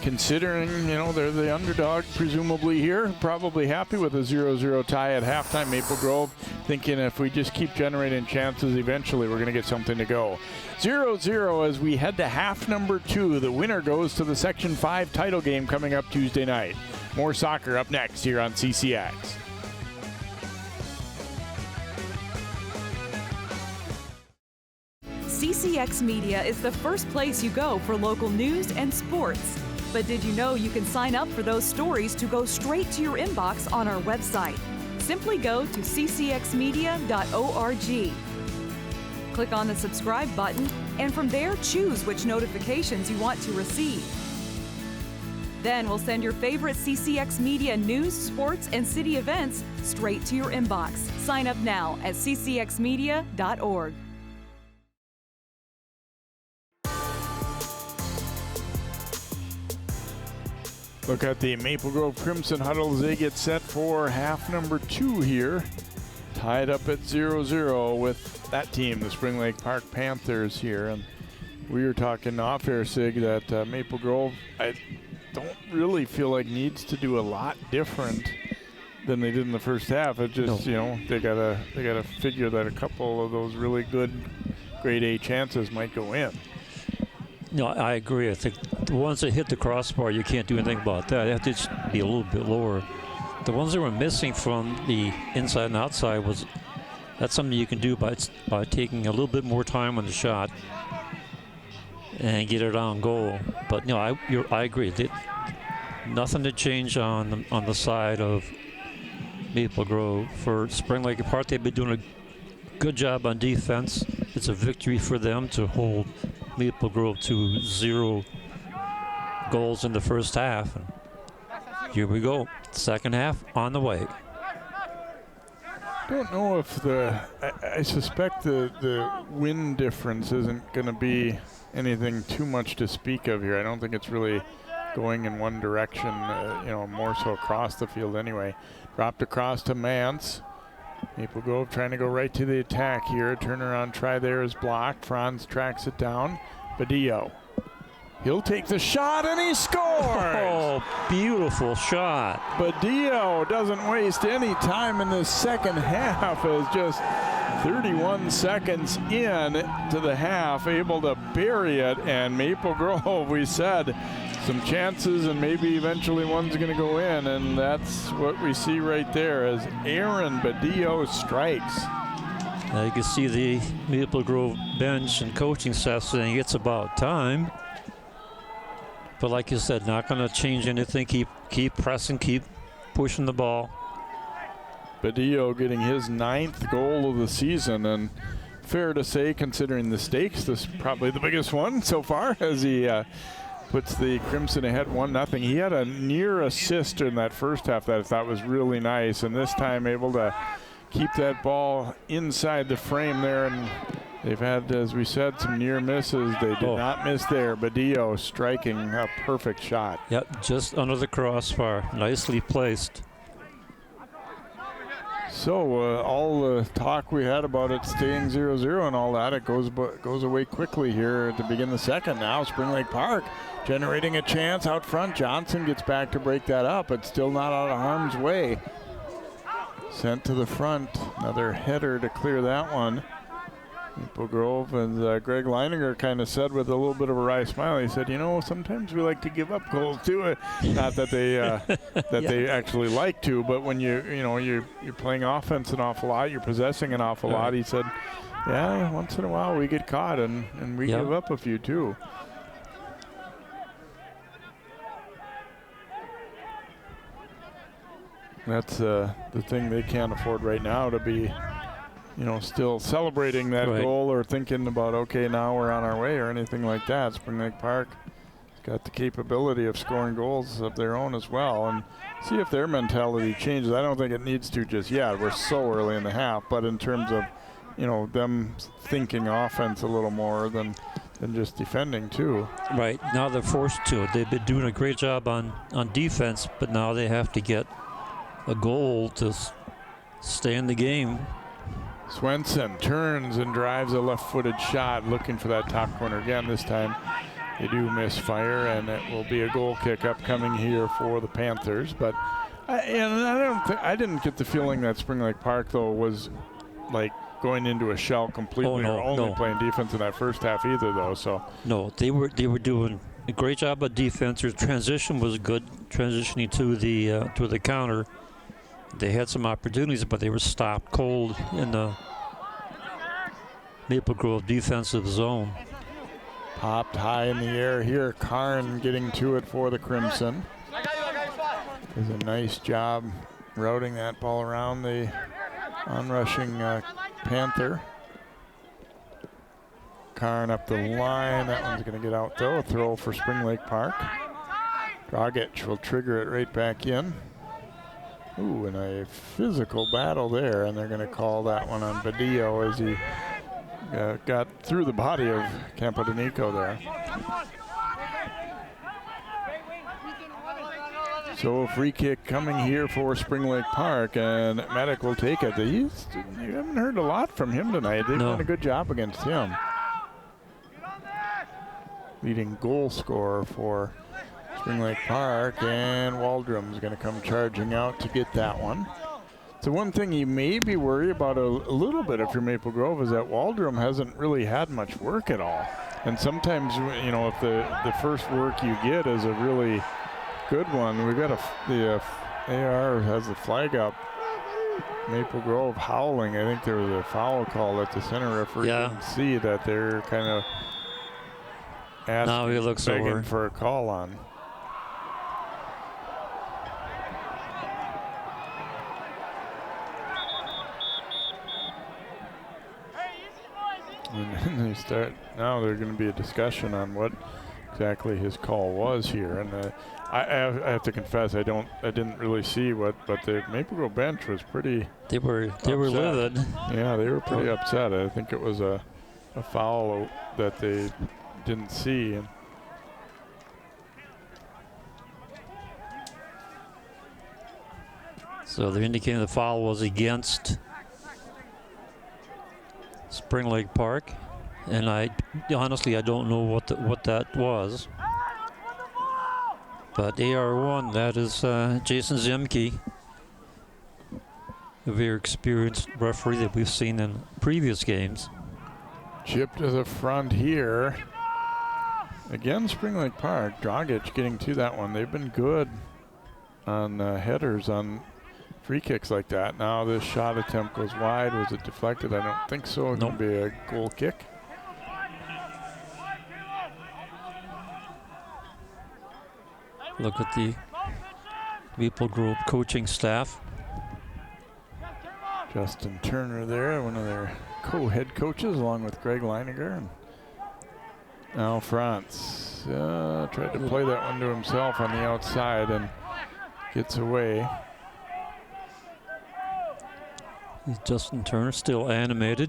considering, they're the underdog presumably here, probably happy with a 0-0 tie at halftime. Maple Grove thinking if we just keep generating chances, eventually we're going to get something to go. 0-0 as we head to half number 2. The winner goes to the Section 5 title game coming up Tuesday night. More soccer up next here on CCX. CCX Media is the first place you go for local news and sports. But did you know you can sign up for those stories to go straight to your inbox on our website? Simply go to ccxmedia.org. Click on the subscribe button, and from there, choose which notifications you want to receive. Then we'll send your favorite CCX Media news, sports, and city events straight to your inbox. Sign up now at ccxmedia.org. Look at the Maple Grove Crimson huddle as they get set for half number 2 here. Tied up at 0-0 with that team, the Spring Lake Park Panthers here. And we were talking off-air, Sig, that Maple Grove, I don't really feel like needs to do a lot different than they did in the first half. It just, you know, they gotta figure that a couple of those really good grade A chances might go in. No, I agree. I think the ones that hit the crossbar, you can't do anything about that. They have to just be a little bit lower. The ones that were missing from the inside and outside that's something you can do by taking a little bit more time on the shot and get it on goal. But no, I agree. Nothing to change on the side of Maple Grove. For Spring Lake Park, they've been doing a good job on defense. It's a victory for them to hold Maple Grove to 0 goals in the first half. And here we go, second half on the way. I don't know if I suspect the win difference isn't going to be anything too much to speak of here. I don't think it's really going in one direction, more so across the field anyway. Dropped across to Mance. Maple Grove trying to go right to the attack here. Turnaround try there is blocked. Franz tracks it down. Badillo. He'll take the shot and he scores! Oh, beautiful shot. Badillo doesn't waste any time in the second half as just 31 seconds in to the half, able to bury it. And Maple Grove, we said, some chances and maybe eventually one's going to go in, and that's what we see right there as Aaron Badillo strikes. You can see the Maple Grove bench and coaching staff saying it's about time. But like you said, not going to change anything. Keep pressing, keep pushing the ball. Badillo getting his 9th goal of the season, and fair to say, considering the stakes, this is probably the biggest one so far as he puts the Crimson ahead 1-0. He had a near assist in that first half that I thought was really nice, and this time able to keep that ball inside the frame there. And they've had, as we said, some near misses. They did not miss there. Badillo striking a perfect shot. Yep, just under the crossbar. Nicely placed. So all the talk we had about it staying 0-0 and all that, it goes away quickly here to begin the second. Now Spring Lake Park generating a chance out front. Johnson gets back to break that up, but still not out of harm's way. Sent to the front. Another header to clear that one. Maple Grove, and Greg Leininger kind of said with a little bit of a wry smile, he said, sometimes we like to give up goals too. Not that they they actually like to, but when you're playing offense an awful lot, you're possessing an awful lot. He said, yeah, once in a while we get caught and we give up a few too. That's the thing they can't afford right now, to be still celebrating that goal or thinking about, okay, now we're on our way or anything like that. Spring Lake Park has got the capability of scoring goals of their own as well, and see if their mentality changes. I don't think it needs to just yet. We're so early in the half, but in terms of, them thinking offense a little more than just defending too. Right, now they're forced to. They've been doing a great job on defense, but now they have to get a goal to stay in the game. Swenson turns and drives a left-footed shot, looking for that top corner again. This time they do misfire, and it will be a goal kick upcoming here for the Panthers. But I didn't get the feeling that Spring Lake Park though was like going into a shell completely, or only playing defense in that first half either though. So no, they were doing a great job of defense. Their transition was good, transitioning to the counter. They had some opportunities, but they were stopped cold in the Maple Grove defensive zone. Popped high in the air here. Karn getting to it for the Crimson. Does a nice job routing that ball around the onrushing Panther. Karn up the line. That one's going to get out though. A throw for Spring Lake Park. Dragic will trigger it right back in. Ooh, and a physical battle there, and they're going to call that one on Badillo as he got through the body of Campodonico there. So a free kick coming here for Spring Lake Park, and Medic will take it. You haven't heard a lot from him tonight. They've done a good job against him. Leading goal scorer for Spring Lake Park, and Waldrom's going to come charging out to get that one. So one thing you may be worried about a little bit if you're Maple Grove is that Waldrom hasn't really had much work at all. And sometimes, you know, if the first work you get is a really good one, we've got the AR has the flag up. Maple Grove howling. I think there was a foul call that the center referee didn't see, that they're kind of now he looks begging over for a call on. And then they start, now there's going to be a discussion on what exactly his call was here. And I have to confess, I didn't really see what, but the Maple Grove bench was pretty. They were livid. Yeah, they were pretty upset. I think it was a foul that they didn't see. And so they're indicating the foul was against Spring Lake Park, and honestly I don't know what that was. But AR1, that is Jason Zemke, a very experienced referee that we've seen in previous games. Chip to the front here. Again, Spring Lake Park, Dragic getting to that one. They've been good on headers on free kicks like that. Now this shot attempt goes wide. Was it deflected? I don't think so. It's going to be a goal kick. Look at the Maple Grove coaching staff. Justin Turner there, one of their co-head coaches, along with Greg Leininger. And now France tried to play that one to himself on the outside and gets away. Justin Turner still animated.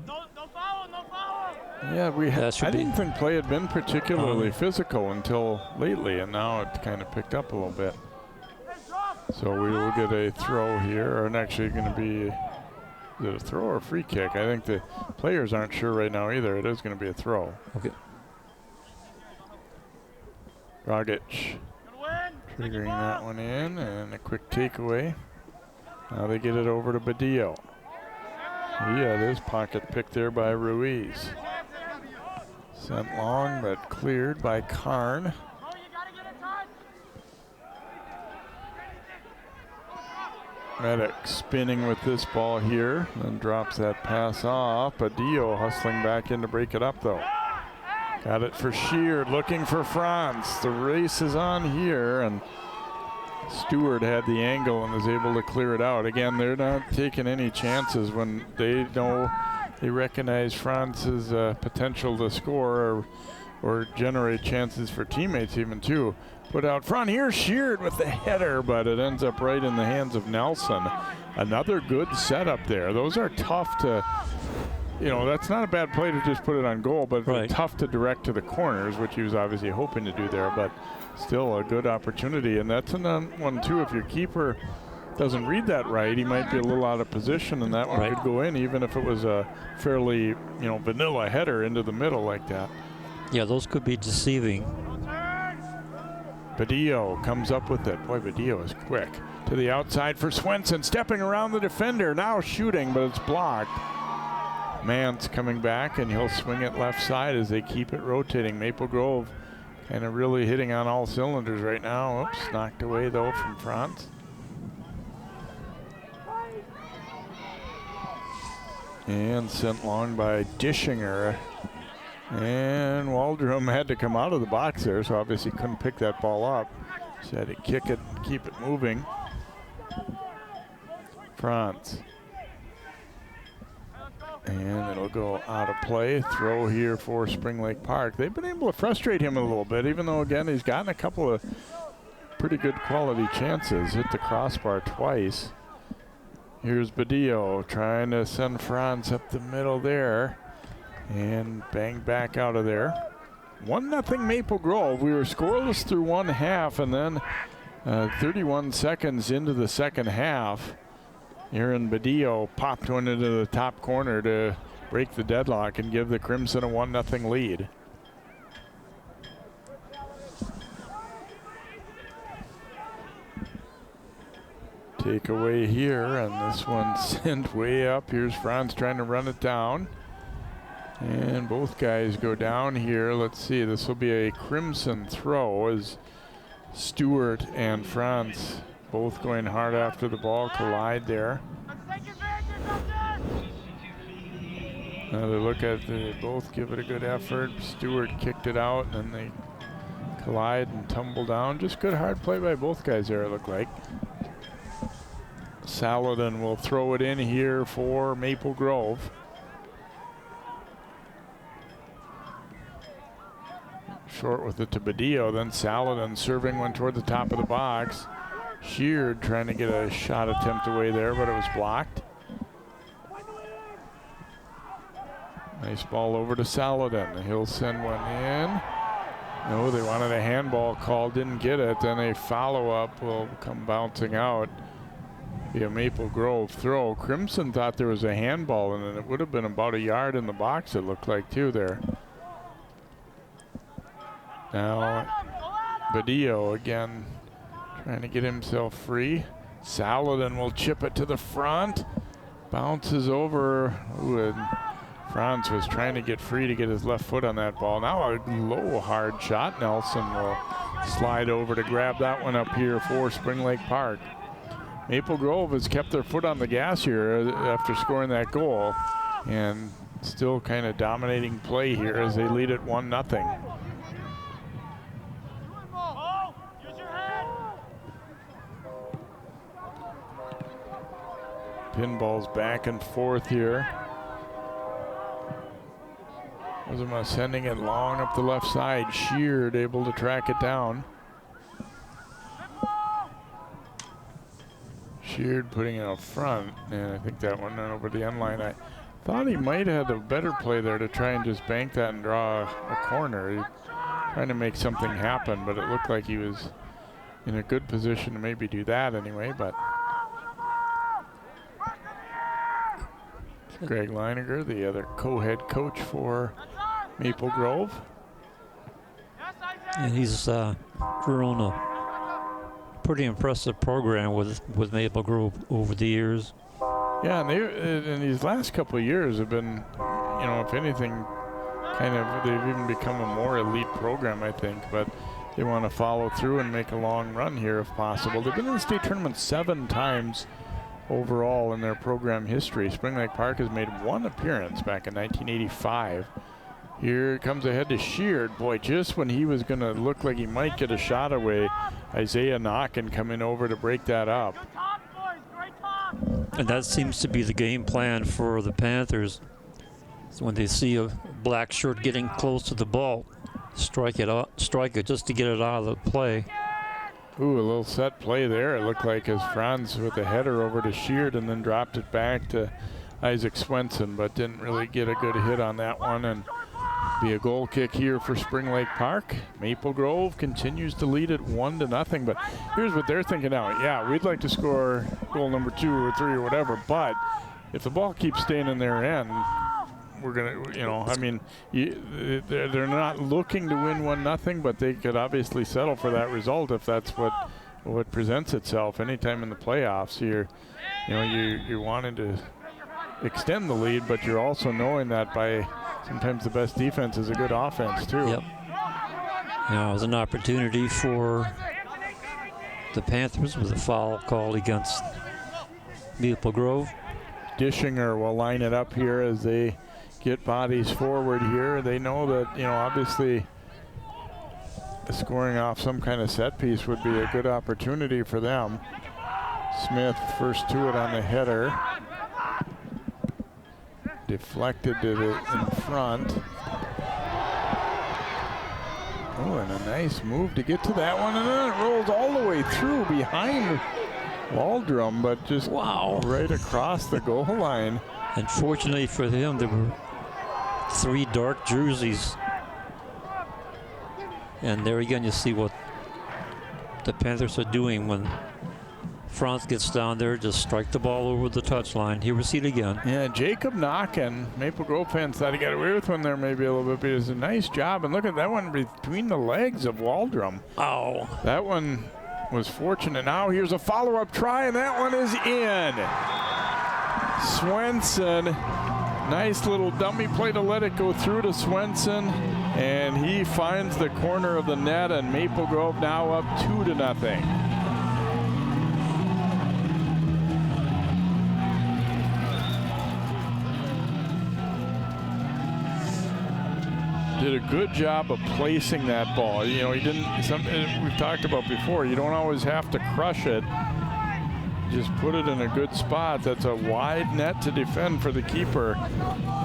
Yeah, I didn't think play had been particularly physical until lately, and now it kind of picked up a little bit. So we will get a throw here, and actually going to be, is it a throw or a free kick? I think the players aren't sure right now either. It is going to be a throw. Okay. Dragic triggering that one in, and a quick takeaway. Now they get it over to Badillo. He had his pocket picked there by Ruiz. Sent long, but cleared by Karn. Medic spinning with this ball here, then drops that pass off. Badillo hustling back in to break it up though. Got it for Sheard, looking for France. The race is on here, and Stewart had the angle and was able to clear it out. Again, they're not taking any chances when they know they recognize France's potential to score or generate chances for teammates even too. Put out front here, Sheard with the header, but it ends up right in the hands of Nelson. Another good setup there. Those are tough to, you know, that's not a bad play to just put it on goal, but tough to direct to the corners, which he was obviously hoping to do there, but still a good opportunity. And that's another one too. If your keeper doesn't read that right, he might be a little out of position, and that one could go in even if it was a fairly, you know, vanilla header into the middle like that. Yeah, those could be deceiving. Badillo comes up with it. Boy, Badillo is quick. To the outside for Swenson, stepping around the defender, now shooting, but it's blocked. Mance coming back, and he'll swing it left side as they keep it rotating. Maple Grove kind of really hitting on all cylinders right now. Oops, knocked away though from France. And sent long by Dischinger. And Waldrum had to come out of the box there, so obviously couldn't pick that ball up. Just had to kick it and keep it moving. Franz. And it'll go out of play. Throw here for Spring Lake Park. They've been able to frustrate him a little bit, even though, again, he's gotten a couple of pretty good quality chances. Hit the crossbar twice. Here's Badillo trying to send Franz up the middle there. And bang back out of there. 1-0 Maple Grove. We were scoreless through one half, and then 31 seconds into the second half, Aaron Badillo popped one into the top corner to break the deadlock and give the Crimson a 1-0 lead. Takeaway here, and this one sent way up. Here's Franz trying to run it down. And both guys go down here. Let's see, this will be a Crimson throw as Stewart and Franz both going hard after the ball collide there. Another look at they both give it a good effort. Stewart kicked it out and then they collide and tumble down. Just good hard play by both guys there, it looked like. Saladin will throw it in here for Maple Grove. Short with it to Badillo, then Saladin serving one toward the top of the box. Sheard trying to get a shot attempt away there, but it was blocked. Nice ball over to Saladin. He'll send one in. No, they wanted a handball call, didn't get it. Then a follow-up will come bouncing out. Be a Maple Grove throw. Crimson thought there was a handball, and it would have been about a yard in the box, it looked like, too, there. Now, Badillo again trying to get himself free. Saladin will chip it to the front. Bounces over. Ooh, and Franz was trying to get free to get his left foot on that ball. Now a low hard shot. Nelson will slide over to grab that one up here for Spring Lake Park. Maple Grove has kept their foot on the gas here after scoring that goal, and still kind of dominating play here as they lead it 1-0. Pinballs back and forth here. Ozuma sending it long up the left side. Sheard able to track it down. Sheard putting it up front, and I think that one went over the end line. I thought he might have had a better play there to try and just bank that and draw a corner. He trying to make something happen, but it looked like he was in a good position to maybe do that anyway, but Greg Leiniger, the other co-head coach for Maple Grove. And he's grown a pretty impressive program with Maple Grove over the years. Yeah, and these last couple of years have been, you know, if anything, kind of, they've even become a more elite program, I think, but they want to follow through and make a long run here if possible. They've been in the state tournament 7 times overall in their program history. Spring Lake Park has made 1 appearance back in 1985. Here comes ahead to Sheard. Boy, just when he was going to look like he might get a shot away, Isaiah Knockin coming over to break that up. And that seems to be the game plan for the Panthers. So when they see a black shirt getting close to the ball, strike it just to get it out of the play. Ooh, a little set play there. It looked like as Franz with the header over to Sheard and then dropped it back to Isaac Swenson, but didn't really get a good hit on that one. And be a goal kick here for Spring Lake Park. Maple Grove continues to lead it 1-0. But here's what they're thinking now. Yeah, we'd like to score goal number 2 or 3 or whatever, but if the ball keeps staying in their end, we're going to, you know, I mean, they're not looking to win 1-0, but they could obviously settle for that result if that's what presents itself anytime in the playoffs. You're wanting to extend the lead, but you're also knowing that by sometimes the best defense is a good offense too. Yep. Now it was an opportunity for the Panthers with a foul called against Maple Grove. Dishinger will line it up here as they get bodies forward here. They know that, you know, obviously scoring off some kind of set piece would be a good opportunity for them. Smith first to it on the header. Deflected it in front. Oh, and a nice move to get to that one, and then it rolls all the way through behind Waldrum, but just right across the goal line. Unfortunately for him, there were 3 dark jerseys. And there again, you see what the Panthers are doing when Franz gets down there, just strike the ball over the touchline. Here we see it again. Yeah, Jacob Knockin, Maple Grove fans thought he got away with one there maybe a little bit, but it was a nice job. And look at that one between the legs of Waldrum. Oh. That one was fortunate. Now here's a follow-up try, and that one is in. Swenson, nice little dummy play to let it go through to Swenson, and he finds the corner of the net, and Maple Grove now up 2-0. Did a good job of placing that ball. You know, he didn't, we've talked about before, you don't always have to crush it. Just put it in a good spot. That's a wide net to defend for the keeper.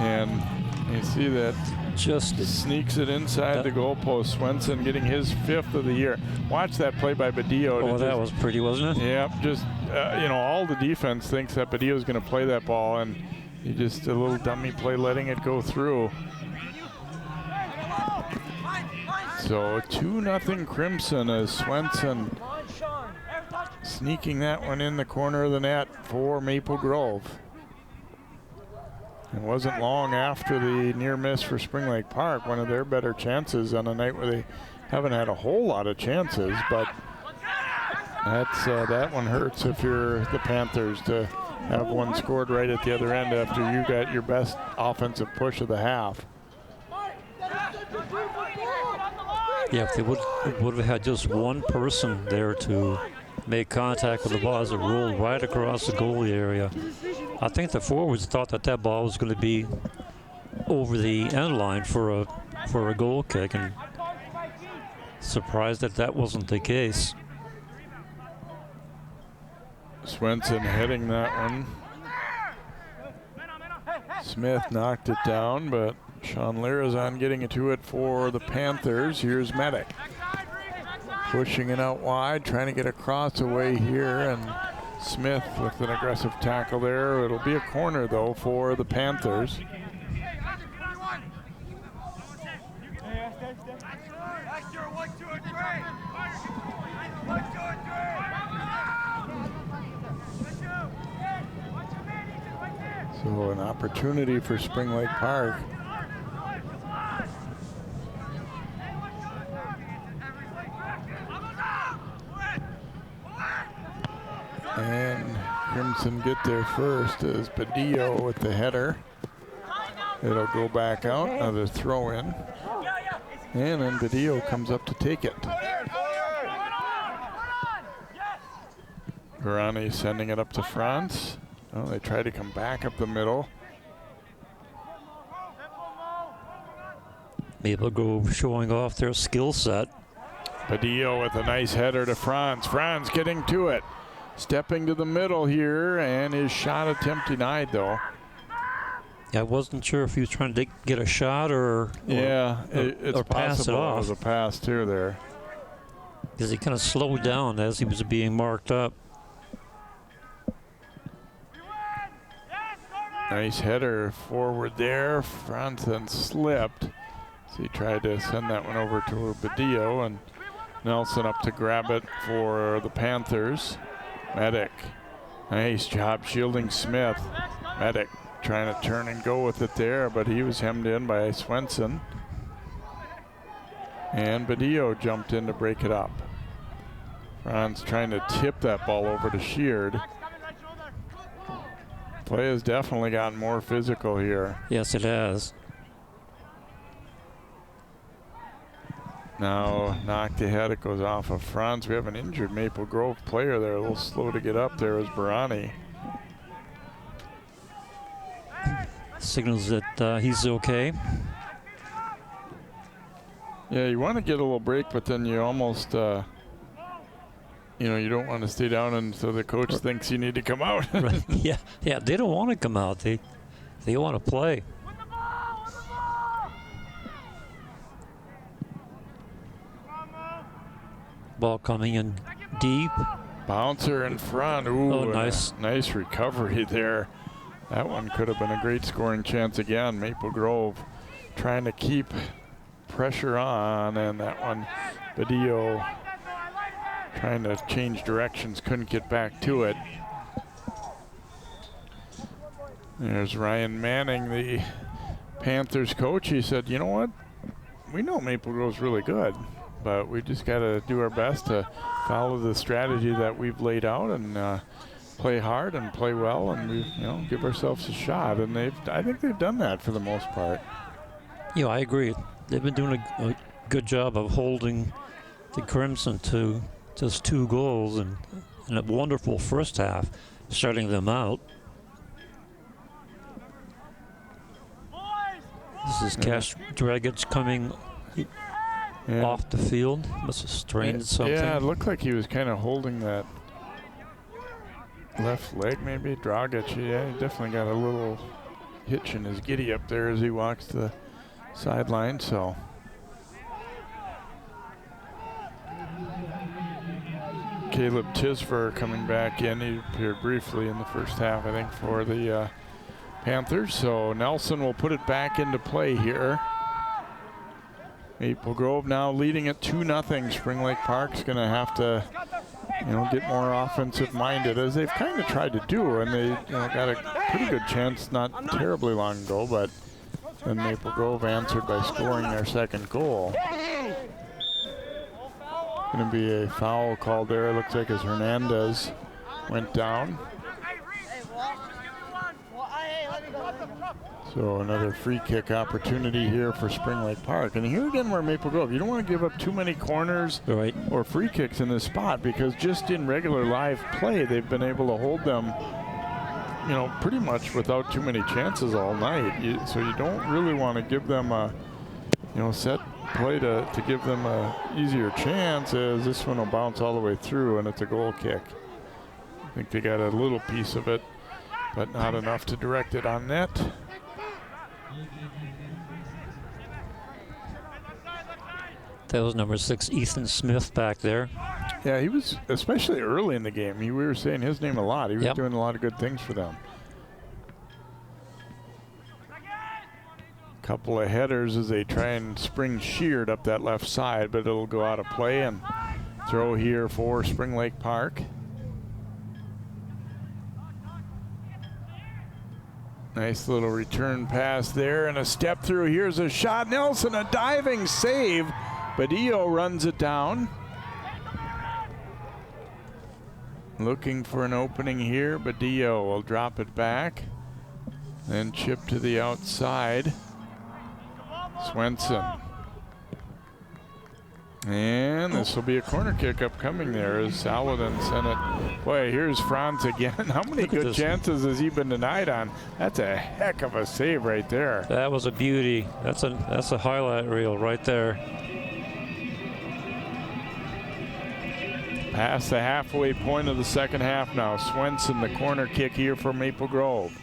And you see that just sneaks it inside the goalpost. Swenson getting his 5th of the year. Watch that play by Badillo. Oh, that was pretty, wasn't it? Yeah, just, you know, all the defense thinks that Badillo's going to play that ball, and he just a little dummy play letting it go through. So 2-0 Crimson as Swenson sneaking that one in the corner of the net for Maple Grove. It wasn't long after the near miss for Spring Lake Park, one of their better chances on a night where they haven't had a whole lot of chances, but that's that one hurts if you're the Panthers to have one scored right at the other end after you got your best offensive push of the half. Yeah, if they would have had just one person there to make contact with the ball as it rolled right across the goalie area. I think the forwards thought that that ball was going to be over the end line for a goal kick, and surprised that that wasn't the case. Swenson heading that one. Smith knocked it down, but Sean Lirazon getting it to it for the Panthers. Here's Medic. Pushing it out wide, trying to get across away here, and Smith with an aggressive tackle there. It'll be a corner, though, for the Panthers. So an opportunity for Spring Lake Park. And Crimson get there first as Badillo with the header. It'll go back out, another throw in. And then Badillo comes up to take it. Garani sending it up to Franz. Oh, they try to come back up the middle. Maple Grove showing off their skill set. Badillo with a nice header to Franz. Franz getting to it. Stepping to the middle here, and his shot attempt denied, though. I wasn't sure if he was trying to get a shot or it's pass it possible off. it was a pass too there. Because he kind of slowed down as he was being marked up. Nice header forward there. Franz then slipped. So he tried to send that one over to Badillo, and Nelson up to grab it for the Panthers. Medic, nice job shielding Smith. Medic trying to turn and go with it there, but he was hemmed in by Swenson. And Badillo jumped in to break it up. Franz trying to tip that ball over to Sheard. Play has definitely gotten more physical here. Yes, it has. Now knocked ahead, it goes off of Franz. We have an injured Maple Grove player there, a little slow to get up there is Barani. signals that he's okay. Yeah, you want to get a little break, but then you almost, you don't want to stay down until the coach thinks you need to come out. Right. Yeah, they don't want to come out. They want to play. Ball coming in deep. Bouncer in front. Ooh, oh, nice. Nice recovery there. That one could have been a great scoring chance again. Maple Grove trying to keep pressure on, and that one, Badillo trying to change directions, couldn't get back to it. There's Ryan Manning, the Panthers coach. He said, you know what? We know Maple Grove's really good, but we just got to do our best to follow the strategy that we've laid out and play hard and play well, and we, give ourselves a shot. And I think they've done that for the most part. Yeah, I agree. They've been doing a good job of holding the Crimson to just 2 goals and a wonderful first half, shutting them out. This is Cash Dragic coming off the field. Must have strained something. Yeah, it looked like he was kind of holding that left leg, maybe. Dragic, yeah, he definitely got a little hitch in his giddy up there as he walks the sideline. So Caleb Tisver coming back in. He appeared briefly in the first half, I think, for the Panthers. So Nelson will put it back into play here. Maple Grove now leading at 2-0. Spring Lake Park's going to have to, get more offensive minded, as they've kind of tried to do, and they, got a pretty good chance not terribly long ago, but then Maple Grove answered by scoring their second goal. Going to be a foul called there, it looks like, as Hernandez went down. So another free kick opportunity here for Spring Lake Park. And here again, where Maple Grove, you don't want to give up too many corners or free kicks in this spot, because just in regular live play, they've been able to hold them, pretty much without too many chances all night. So you don't really want to give them a, set play to give them a easier chance, as this one will bounce all the way through and it's a goal kick. I think they got a little piece of it, but not enough to direct it on net. That was number 6, Ethan Smith, back there. Yeah, he was, especially early in the game, we were saying his name a lot. He was doing a lot of good things for them. Couple of headers as they try and spring Sheard up that left side, but it'll go out of play, and throw here for Spring Lake Park. Nice little return pass there, and a step through. Here's a shot. Nelson, a diving save. Badillo runs it down. Looking for an opening here. Badillo will drop it back. Then chip to the outside. Swenson. And this will be a corner kick upcoming there as Saladin sent it. Boy, here's Franz again. How many good chances has he been denied on? That's a heck of a save right there. That was a beauty. That's a highlight reel right there. Past the halfway point of the second half now. Swenson, the corner kick here for Maple Grove.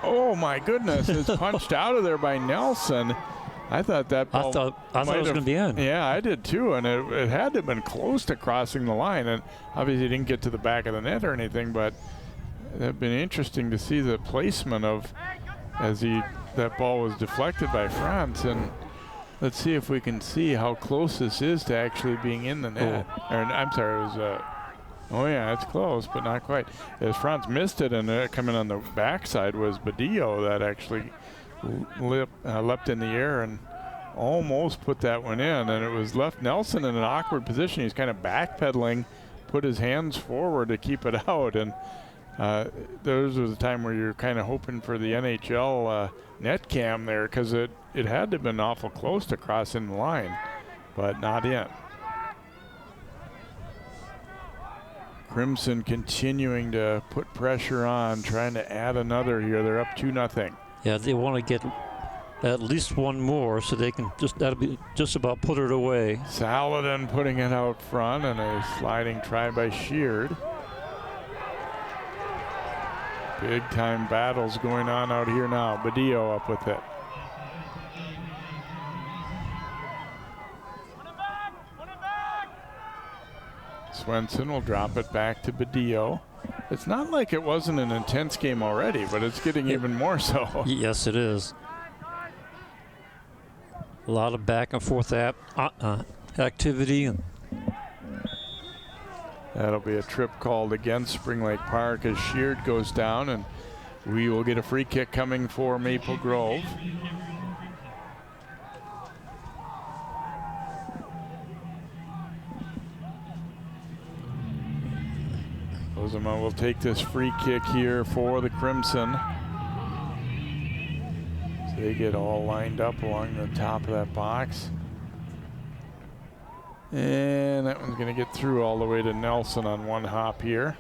Oh my goodness, it's punched out of there by Nelson. I thought that ball I thought it was going to be in. Yeah, I did too, and it had to have been close to crossing the line, and obviously didn't get to the back of the net or anything, but it'd been interesting to see the placement of that ball was deflected by Franz. And let's see if we can see how close this is to actually being in the net. Or, I'm sorry, it was oh yeah, it's close, but not quite. As Franz missed it, and coming on the backside was Badillo that actually leapt in the air and almost put that one in, and it was left Nelson in an awkward position. He's kind of backpedaling, put his hands forward to keep it out, and there was a time where you're kind of hoping for the NHL net cam there, because it had to have been awful close to crossing the line, but not in. Crimson continuing to put pressure on, trying to add another here. They're up 2-0. Yeah, they want to get at least one more so they can that'll be just about put it away. Saladin putting it out front, and a sliding try by Sheard. Big time battles going on out here now. Badillo up with it. Swenson will drop it back to Badillo. It's not like it wasn't an intense game already, but it's getting even more so. Yes, it is. A lot of back and forth activity. That'll be a trip called against Spring Lake Park as Sheard goes down, and we will get a free kick coming for Maple Grove. Ozema will take this free kick here for the Crimson. So they get all lined up along the top of that box. And that one's going to get through all the way to Nelson on one hop here.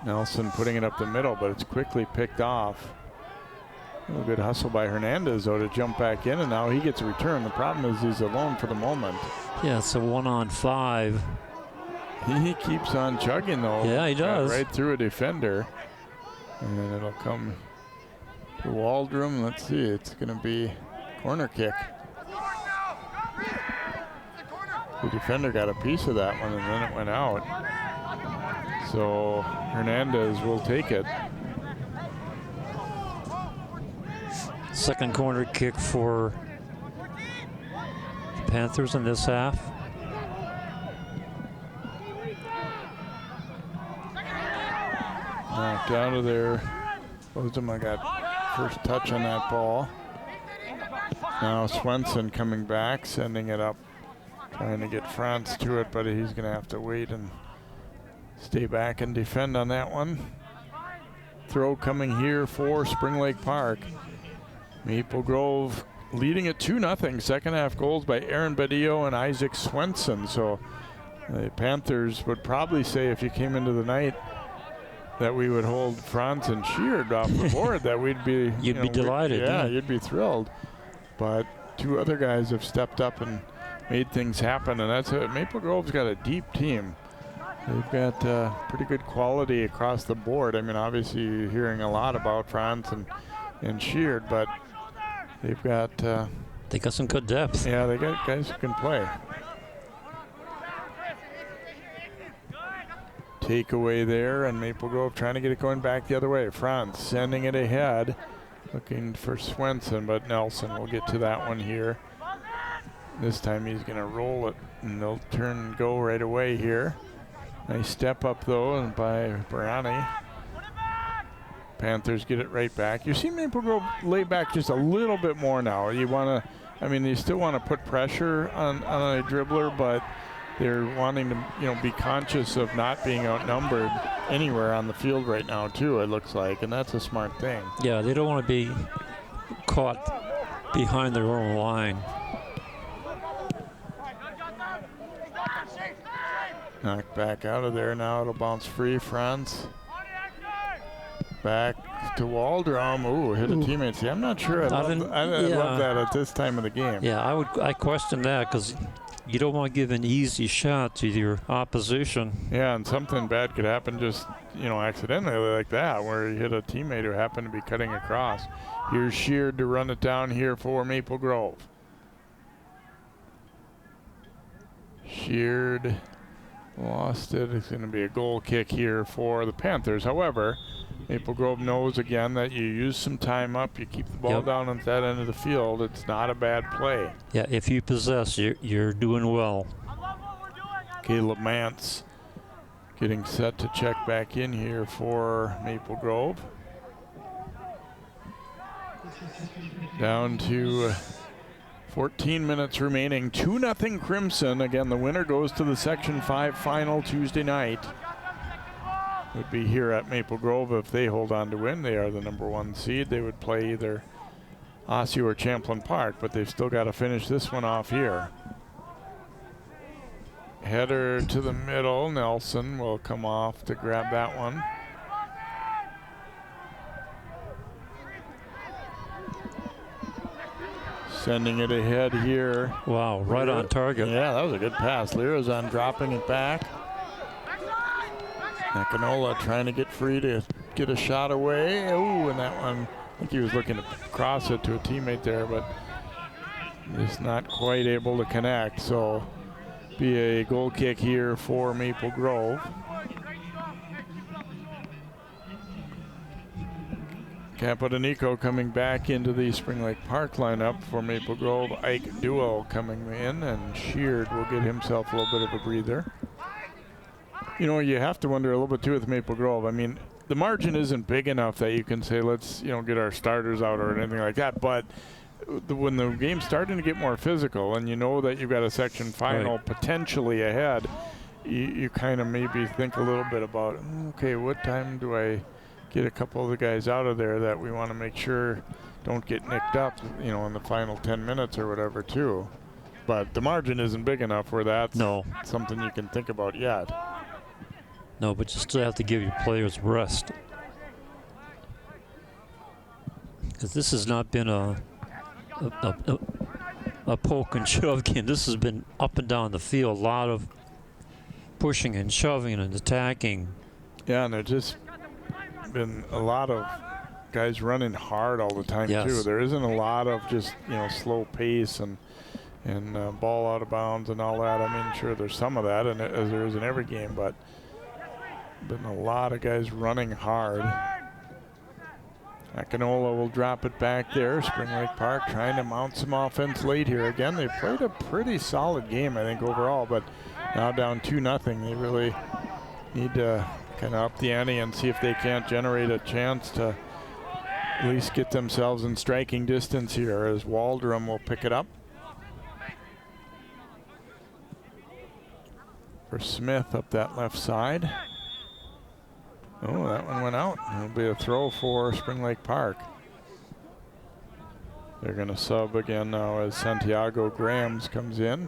Nelson putting it up the middle, but it's quickly picked off. A good hustle by Hernandez, though, to jump back in, and now he gets a return. The problem is he's alone for the moment. Yeah, it's a 1-on-5. He keeps on chugging, though. Yeah, he does. Right through a defender. And it'll come to Waldrum. Let's see, it's going to be corner kick. The defender got a piece of that one, and then it went out. So Hernandez will take it. Second corner kick for the Panthers in this half. Knocked out of there. Ozema got first touch on that ball. Now Swenson coming back, sending it up, trying to get Franz to it, but he's going to have to wait and stay back and defend on that one. Throw coming here for Spring Lake Park. Maple Grove leading at 2-0. Second half goals by Aaron Badillo and Isaac Swenson. So the Panthers would probably say, if you came into the night, that we would hold Franz and Sheard off the board, that we'd be you'd be delighted. Yeah, you'd be thrilled. But two other guys have stepped up and made things happen, and that's it. Maple Grove's got a deep team. They've got pretty good quality across the board. I mean, obviously you're hearing a lot about Franz and Sheard, but they've got they got some good depth. Yeah, they got guys who can play. Takeaway there, and Maple Grove trying to get it going back the other way. Franz sending it ahead, looking for Swenson, but Nelson will get to that one here. This time he's going to roll it, and they'll turn and go right away here. Nice step up, though, and by Brownie. Panthers get it right back. You see Maple Grove lay back just a little bit more now. You want to, I mean, you still want to put pressure on a dribbler, but they're wanting to, be conscious of not being outnumbered anywhere on the field right now, too, it looks like, and that's a smart thing. Yeah, they don't want to be caught behind their own line. Knocked back out of there. Now it'll bounce free. Franz back to Waldrum. Ooh, hit a teammate. See, I'm not sure. I love that at this time of the game. Yeah, I question that, because you don't want to give an easy shot to your opposition. Yeah, and something bad could happen just, accidentally like that, where you hit a teammate who happened to be cutting across. Here's Sheard to run it down here for Maple Grove. Sheard lost it. It's going to be a goal kick here for the Panthers. However, Maple Grove knows again that you use some time up, you keep the ball down at that end of the field. It's not a bad play. Yeah, if you possess, you're doing well. Caleb Mance getting set to check back in here for Maple Grove. Down to 14 minutes remaining. 2-0 Crimson. Again, the winner goes to the Section 5 final Tuesday night. Would be here at Maple Grove if they hold on to win. They are the #1 seed. They would play either Osseo or Champlain Park, but they've still got to finish this one off here. Header to the middle. Nelson will come off to grab that one. Sending it ahead here. Wow, right on target. Yeah, that was a good pass. Lirazon dropping it back. Nakanola trying to get free to get a shot away. Ooh, and that one, I think he was looking to cross it to a teammate there, but just not quite able to connect. So be a goal kick here for Maple Grove. Campodonico coming back into the Spring Lake Park lineup for Maple Grove. Ike Duo coming in, and Sheard will get himself a little bit of a breather. You know, you have to wonder a little bit too with Maple Grove. I mean, the margin isn't big enough that you can say, let's, you know, get our starters out or anything like that. But when the game's starting to get more physical and you know that you've got a section final potentially ahead, you kind of maybe think a little bit about, okay, what time do I get a couple of the guys out of there that we want to make sure don't get nicked up, you know, in the final 10 minutes or whatever too. But the margin isn't big enough where that's something you can think about yet. No, but you still have to give your players rest. Because this has not been a poke and shove game. This has been up and down the field. A lot of pushing and shoving and attacking. Yeah, and there's just been a lot of guys running hard all the time too. There isn't a lot of just, you know, slow pace and ball out of bounds and all that. I mean, sure, there's some of that, and as there is in every game, but been a lot of guys running hard. Akinola will drop it back there. Spring Lake Park trying to mount some offense late here. Again, they played a pretty solid game, I think, overall, but now down 2-0. They really need to kind of up the ante and see if they can't generate a chance to at least get themselves in striking distance here, as Waldron will pick it up. For Smith up that left side. Oh, that one went out. It'll be a throw for Spring Lake Park. They're going to sub again now as Santiago Grahams comes in.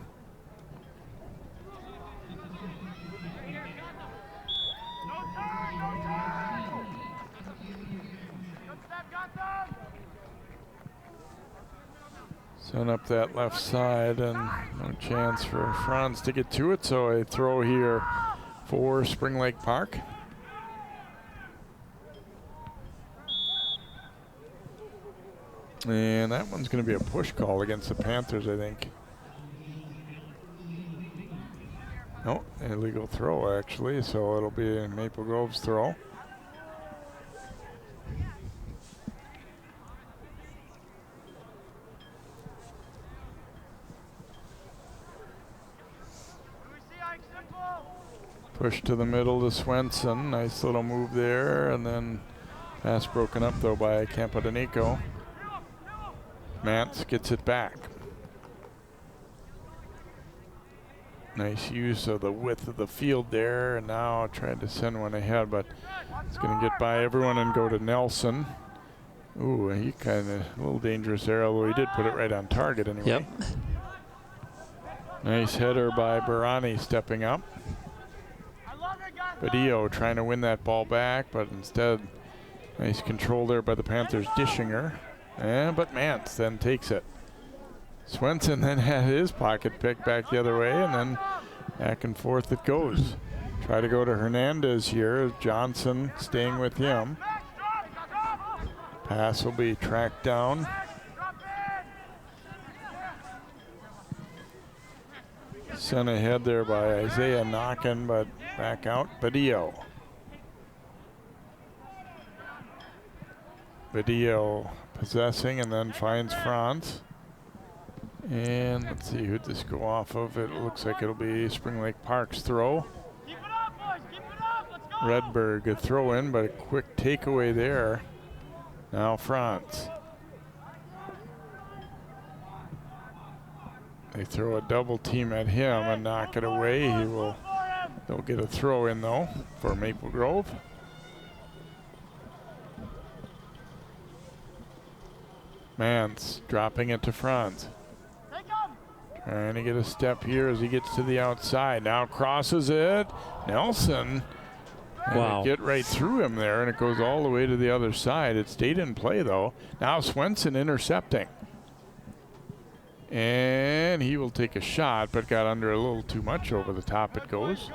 Send up that left side, and no chance for Franz to get to it, so a throw here for Spring Lake Park. And that one's going to be a push call against the Panthers, I think. No, illegal throw, actually, so it'll be Maple Grove's throw. Push to the middle to Swenson. Nice little move there, and then pass broken up, though, by Campodonico. Mance gets it back. Nice use of the width of the field there, and now trying to send one ahead, but it's going to get by everyone and go to Nelson. Ooh, he kind of a little dangerous there, although he did put it right on target anyway. Yep. Nice header by Barani stepping up. Badillo trying to win that ball back, but instead, nice control there by the Panthers, Dishinger. But Mance then takes it. Swenson then had his pocket picked back the other way, and then back and forth it goes. Try to go to Hernandez here. Johnson staying with him. Pass will be tracked down. Sent ahead there by Isaiah Knockin, but back out. Badillo. Badillo possessing and then finds Franz. And let's see who'd this go off of. It looks like it'll be Spring Lake Park's throw. Keep it up, boys. Keep it up. Let's go. Redberg a throw in, but a quick takeaway there. Now Franz. They throw a double team at him and knock it away. They'll get a throw in though for Maple Grove. Mance dropping it to Franz. Trying to get a step here as he gets to the outside. Now crosses it. Nelson. Wow. Get right through him there, and it goes all the way to the other side. It stayed in play, though. Now Swenson intercepting. And he will take a shot, but got under a little too much over the top it goes.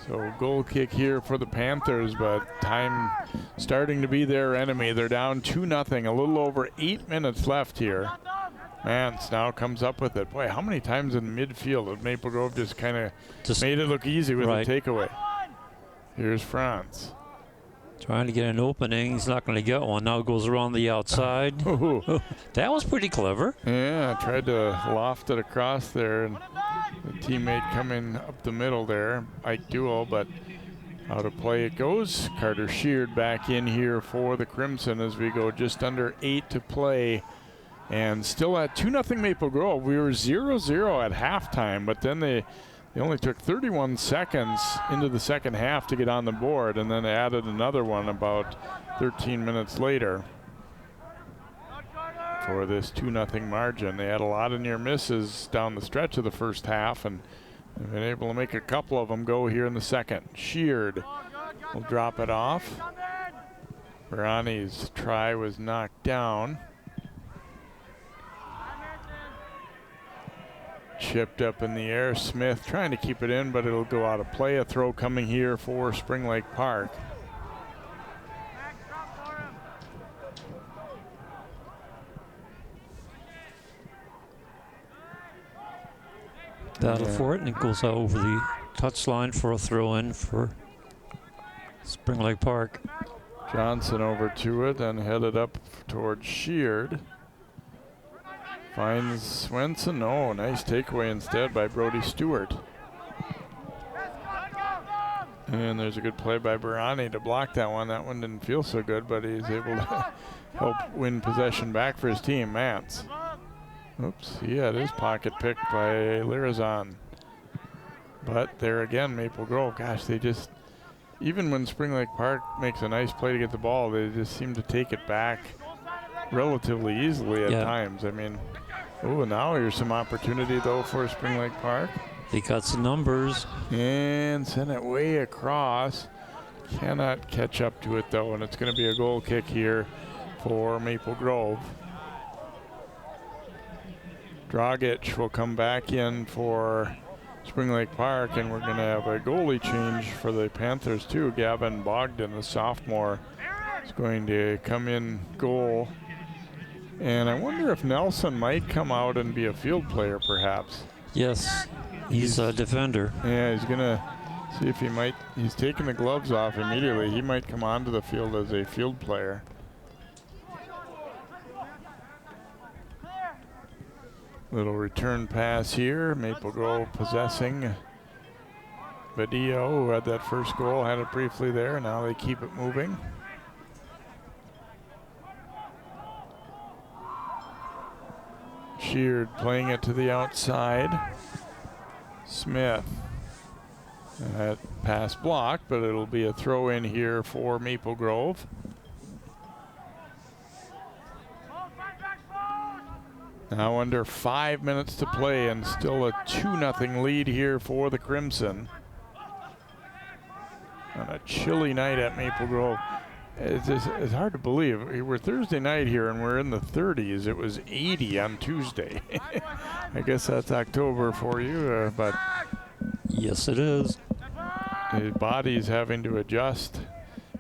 So goal kick here for the Panthers, but time starting to be their enemy. They're down 2-0, a little over 8 minutes left here. Mance now comes up with it. Boy, how many times in midfield have Maple Grove just kind of made it look easy with a takeaway? Here's Franz. Trying to get an opening. He's not going to get one. Now goes around the outside. That was pretty clever. Yeah, tried to loft it across there, and the teammate coming up the middle there, Ike Duel, but out of play it goes. Carter Sheard back in here for the Crimson as we go just under 8 to play. And still at 2-0 Maple Grove. We were 0-0 at halftime, but then they only took 31 seconds into the second half to get on the board, and then added another one about 13 minutes later for this 2-0 margin. They had a lot of near misses down the stretch of the first half, and they've been able to make a couple of them go here in the second. Sheard will drop it off. Barani's try was knocked down. Chipped up in the air. Smith trying to keep it in, but it'll go out of play. A throw coming here for Spring Lake Park. Battle for it, and it goes out over the touchline for a throw-in for Spring Lake Park. Johnson over to it and headed up towards Sheard. Finds Swenson. Oh, nice takeaway instead by Brody Stewart. And there's a good play by Barani to block that one. That one didn't feel so good, but he's able to help win possession back for his team. Mance. Oops, he had his pocket picked by Lirazon. But there again, Maple Grove, gosh, they just, even when Spring Lake Park makes a nice play to get the ball, they just seem to take it back relatively easily at times. I mean, oh, now here's some opportunity though for Spring Lake Park. They got some numbers. And sent it way across. Cannot catch up to it though, and it's going to be a goal kick here for Maple Grove. Dragic will come back in for Spring Lake Park, and we're going to have a goalie change for the Panthers too. Gavin Bogdan, the sophomore, is going to come in goal. And I wonder if Nelson might come out and be a field player perhaps. Yes, he's a defender. Yeah, he's going to see if he might. He's taking the gloves off immediately. He might come onto the field as a field player. Little return pass here. Maple Grove possessing. Badillo, who had that first goal, had it briefly there. Now they keep it moving. Sheard playing it to the outside. Smith. That pass blocked, but it'll be a throw in here for Maple Grove. Now under 5 minutes to play, and still a 2-0 lead here for the Crimson. On a chilly night at Maple Grove. It's hard to believe. We're Thursday night here and we're in the 30s. It was 80 on Tuesday. I guess that's October for you, but yes, it is. The body's having to adjust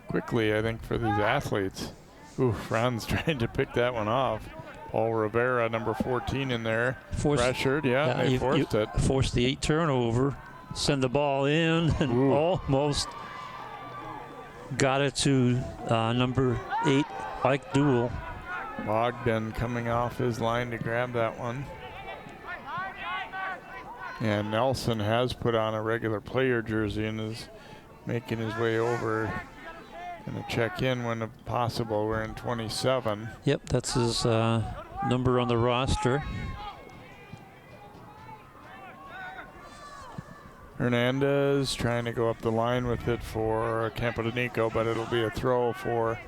quickly, I think, for these athletes. Ooh, Franz trying to pick that one off. Paul Rivera, number 14 in there. Pressured, they forced it. Forced the 8 turnover, send the ball in, and almost got it to number 8, Ike Duel. Bogdan coming off his line to grab that one. And Nelson has put on a regular player jersey and is making his way over. Gonna check in when possible. We're in 27. Yep, that's his number on the roster. Hernandez trying to go up the line with it for Campo de Nico, but it'll be a throw for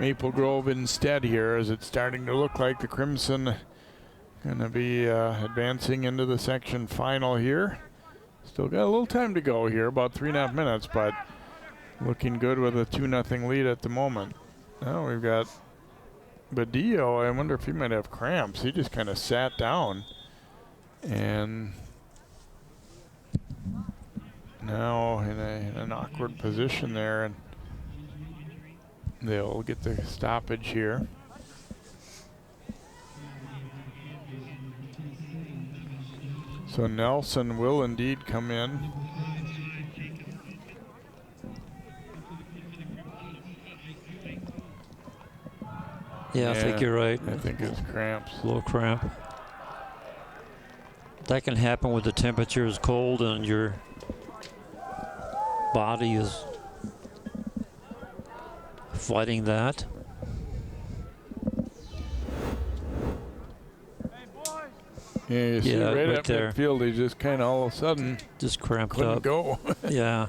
Maple Grove instead here, as it's starting to look like the Crimson going to be advancing into the section final here. Still got a little time to go here, about 3.5 minutes, but looking good with a 2-0 lead at the moment. Now we've got Badillo. I wonder if he might have cramps. He just kind of sat down. And now in an awkward position there, and they'll get the stoppage here. So Nelson will indeed come in. Yeah, I think you're right. I think it's cramps. Low cramp. That can happen when the temperature is cold and your body is fighting that. Yeah, you see right up there. midfield, he just kind of all of a sudden just cramped couldn't up. go. Yeah.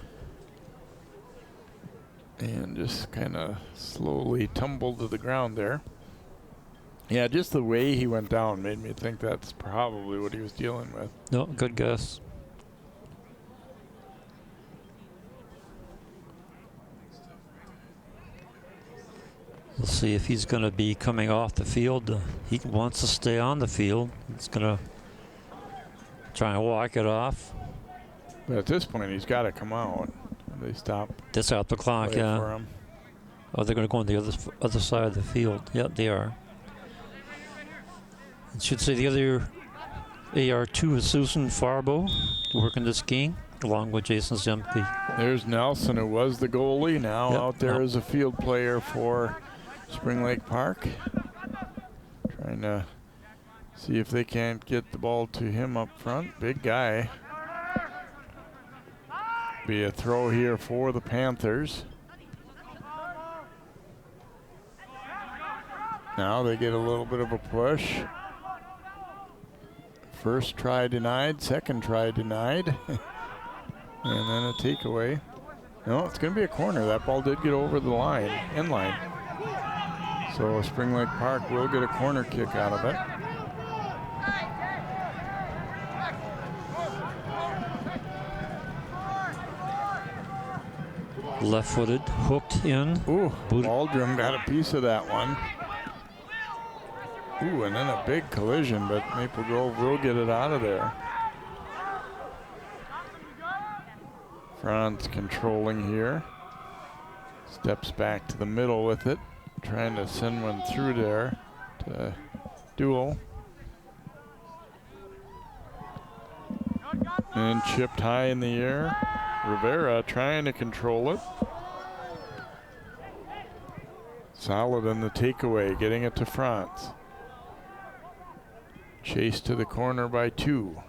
And just kind of slowly tumbled to the ground there. Yeah, just the way he went down made me think that's probably what he was dealing with. No, good guess. We'll see if he's going to be coming off the field. He wants to stay on the field. He's going to try and walk it off. But at this point, he's got to come out. They stop. That's out the clock, yeah. For him. Oh, they're going to go on the other side of the field. Yep, they are. I should say the other AR2 is Susan Farbo working this game, along with Jason Zemke. There's Nelson, who was the goalie, now out there as a field player for Spring Lake Park. Trying to see if they can't get the ball to him up front. Big guy. Be a throw here for the Panthers. Now they get a little bit of a push. First try denied, second try denied. And then a takeaway. No, it's going to be a corner. That ball did get over the line, end line. So Spring Lake Park will get a corner kick out of it. Left-footed, hooked in. Ooh, Aldrum got a piece of that one. Ooh, and then a big collision, but Maple Grove will get it out of there. Franz controlling here. Steps back to the middle with it, trying to send one through there to Duel. And chipped high in the air. Rivera trying to control it. Solid in the takeaway, getting it to Franz. Chased to the corner by 2.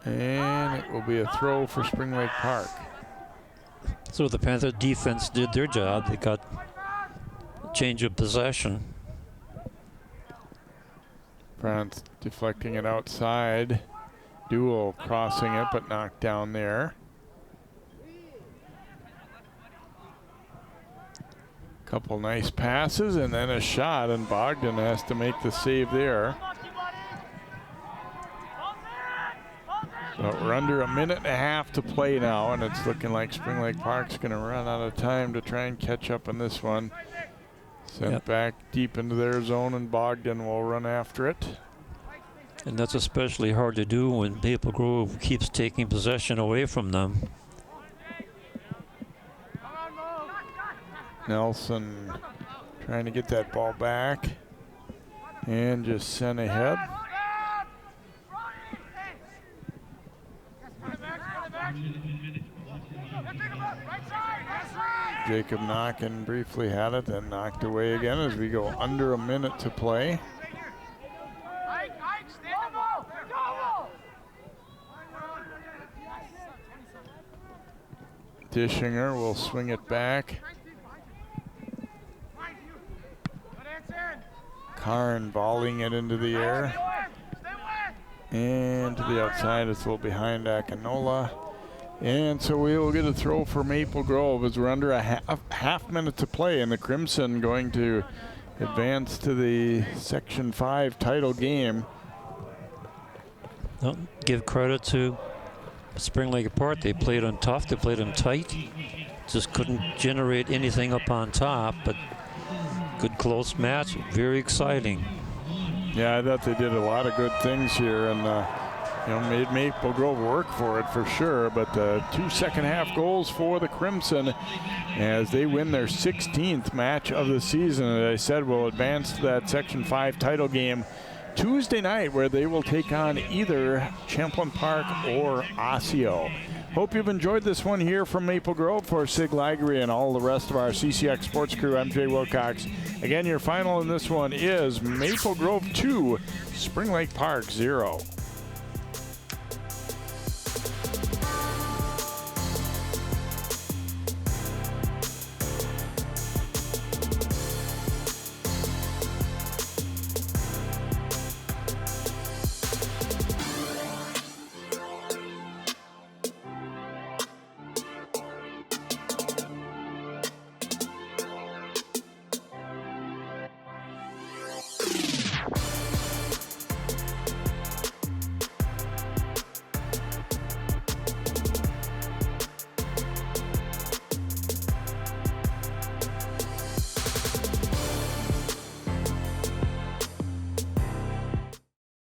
And it will be a throw for Spring Lake Park. So the Panther defense did their job. They got a change of possession. Franz deflecting it outside. Duel crossing it, but knocked down there. Couple nice passes and then a shot, and Bogdan has to make the save there. So we're under a minute and a half to play now, and it's looking like Spring Lake Park's going to run out of time to try and catch up in this one. Sent back deep into their zone, and Bogdan will run after it. And that's especially hard to do when Maple Grove keeps taking possession away from them. Nelson trying to get that ball back and just sent ahead. Jacob Knockin briefly had it, then knocked away again as we go under a minute to play. Dishinger will swing it back. Karn volleying it into the air. And to the outside, it's a little behind Akinola. And so we will get a throw for Maple Grove as we're under a half minute to play, and the Crimson going to advance to the Section 5 title game. Well, give credit to Spring Lake Park. They played them tough. They played them tight. Just couldn't generate anything up on top, but good close match. Very exciting. Yeah, I thought they did a lot of good things here, and made Maple Grove work for it for sure. But 2 second-half goals for the Crimson as they win their 16th match of the season. As I said, will advance to that Section 5 title game Tuesday night, where they will take on either Champlain Park or Osseo. Hope you've enjoyed this one here from Maple Grove. For Sig Lagery and all the rest of our CCX Sports crew, I'm Jay Wilcox. Again, your final in this one is Maple Grove 2, Spring Lake Park 0.